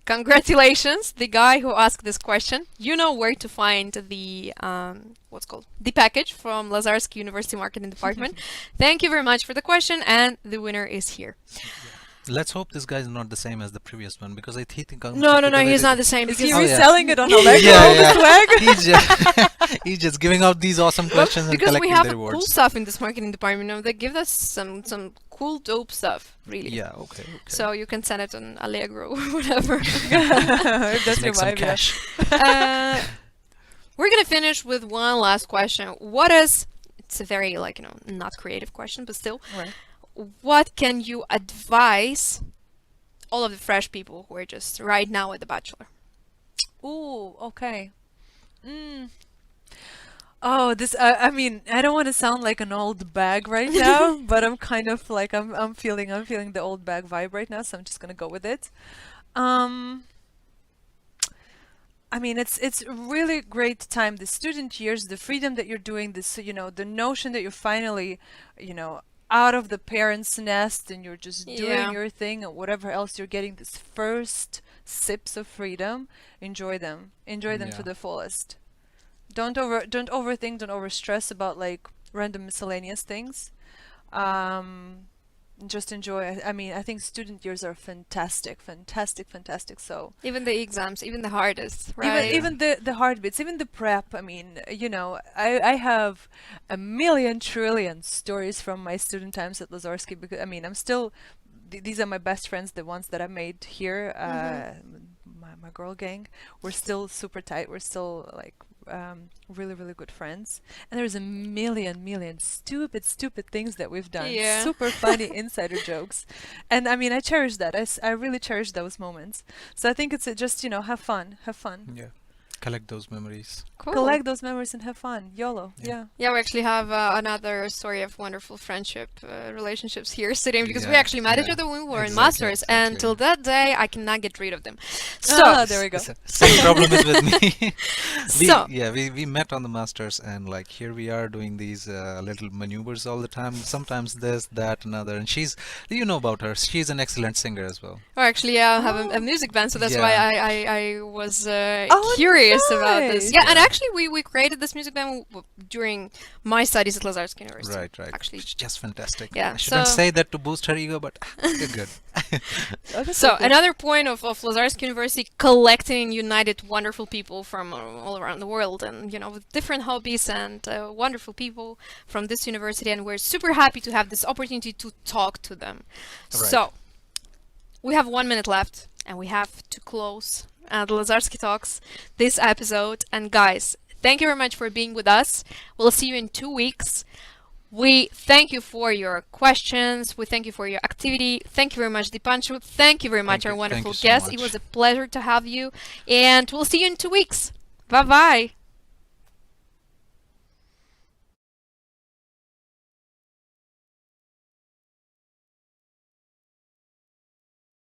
Speaker 1: congratulations, the guy who asked this question. You know where to find the the package from Lazarski University Marketing Department. Thank you very much for the question, and the winner is here.
Speaker 3: Let's hope this guy is not the same as the previous one because I think
Speaker 1: No, he's not the same.
Speaker 2: Is
Speaker 1: because-
Speaker 2: he
Speaker 3: Oh, yeah.
Speaker 2: reselling it on Allegro?
Speaker 3: Yeah,
Speaker 2: The
Speaker 3: yeah.
Speaker 2: swag?
Speaker 3: he's just giving out these awesome questions and
Speaker 1: because we
Speaker 3: collecting
Speaker 1: have
Speaker 3: the
Speaker 1: cool
Speaker 3: rewards.
Speaker 1: stuff in this marketing department. They give us some cool, dope stuff, really.
Speaker 3: Yeah, okay.
Speaker 1: So you can send it on Allegro or whatever.
Speaker 2: If that's your
Speaker 3: Make some
Speaker 2: vibe, yeah.
Speaker 3: cash.
Speaker 1: We're gonna finish with one last question. It's a very not creative question, but still,
Speaker 2: Right.
Speaker 1: what can you advise all of the fresh people who are just right now at the Bachelor?
Speaker 2: Ooh, okay. Oh, this. I mean, I don't want to sound like an old bag right now, but I'm kind of like I'm feeling the old bag vibe right now, so I'm just gonna go with it. I mean, it's really great time. The student years, the freedom that you're doing this, the notion that you're finally, out of the parents' nest and you're just
Speaker 1: Yeah.
Speaker 2: doing your thing and whatever else you're getting this first sips of freedom. Enjoy them. Enjoy them to
Speaker 3: Yeah.
Speaker 2: the fullest. Don't overthink, don't overstress about like random miscellaneous things. Just enjoy. I mean, I think student years are fantastic. So
Speaker 1: Even the exams, even the hardest, right?
Speaker 2: even the hard bits, even the prep. I mean, I have a million trillion stories from my student times at Lazarski because I mean, I'm still these are my best friends, the ones that I made here. My girl gang, we're still super tight. We're still like really really good friends, and there's a million stupid things that we've done.
Speaker 1: Yeah.
Speaker 2: Super funny insider jokes, and I mean, I cherish that. I really cherish those moments. So I think it's just have fun.
Speaker 3: Yeah. Collect those memories.
Speaker 1: Cool.
Speaker 2: Collect those memories and have fun. YOLO.
Speaker 3: Yeah.
Speaker 2: Yeah.
Speaker 1: Yeah, we actually have another story of wonderful friendship relationships here sitting because we
Speaker 3: Yeah,
Speaker 1: actually met each
Speaker 3: yeah.
Speaker 1: other when we were in
Speaker 3: Exactly,
Speaker 1: masters, and
Speaker 3: exactly.
Speaker 1: till that day I cannot get rid of them. So
Speaker 2: There we go.
Speaker 3: Same problem is with me.
Speaker 1: So-
Speaker 3: we met on the masters and like here we are doing these little maneuvers all the time. Sometimes this, that, another. And she's, you know about her. She's an excellent singer as well.
Speaker 1: or actually, I have a music band, so that's why
Speaker 3: Yeah.
Speaker 1: I was
Speaker 2: Oh,
Speaker 1: curious curious about this.
Speaker 2: nice.
Speaker 1: Yeah, and
Speaker 3: Yeah.
Speaker 1: actually we created this music band during my studies at Lazarski University.
Speaker 3: Right, right.
Speaker 1: Actually,
Speaker 3: Which is just fantastic.
Speaker 1: yeah,
Speaker 3: I shouldn't
Speaker 1: so-
Speaker 3: say that to boost her ego, but you're good.
Speaker 2: Oh, that's
Speaker 1: So
Speaker 2: cool.
Speaker 1: another point of Lazarski University, collecting and united wonderful people from all around the world, and with different hobbies and wonderful people from this university, and we're super happy to have this opportunity to talk to them.
Speaker 3: Right.
Speaker 1: So we have 1 minute left, and we have to close the Lazarski Talks this episode. And guys, thank you very much for being with us. We'll see you in 2 weeks. We thank you for your questions. We thank you for your activity. Thank you very much, Dipanshu. Thank you very much,
Speaker 3: Thank
Speaker 1: our
Speaker 3: you. Thank
Speaker 1: wonderful
Speaker 3: you so
Speaker 1: guest. It
Speaker 3: much.
Speaker 1: was a pleasure to have you. And we'll see you in 2 weeks. Bye-bye.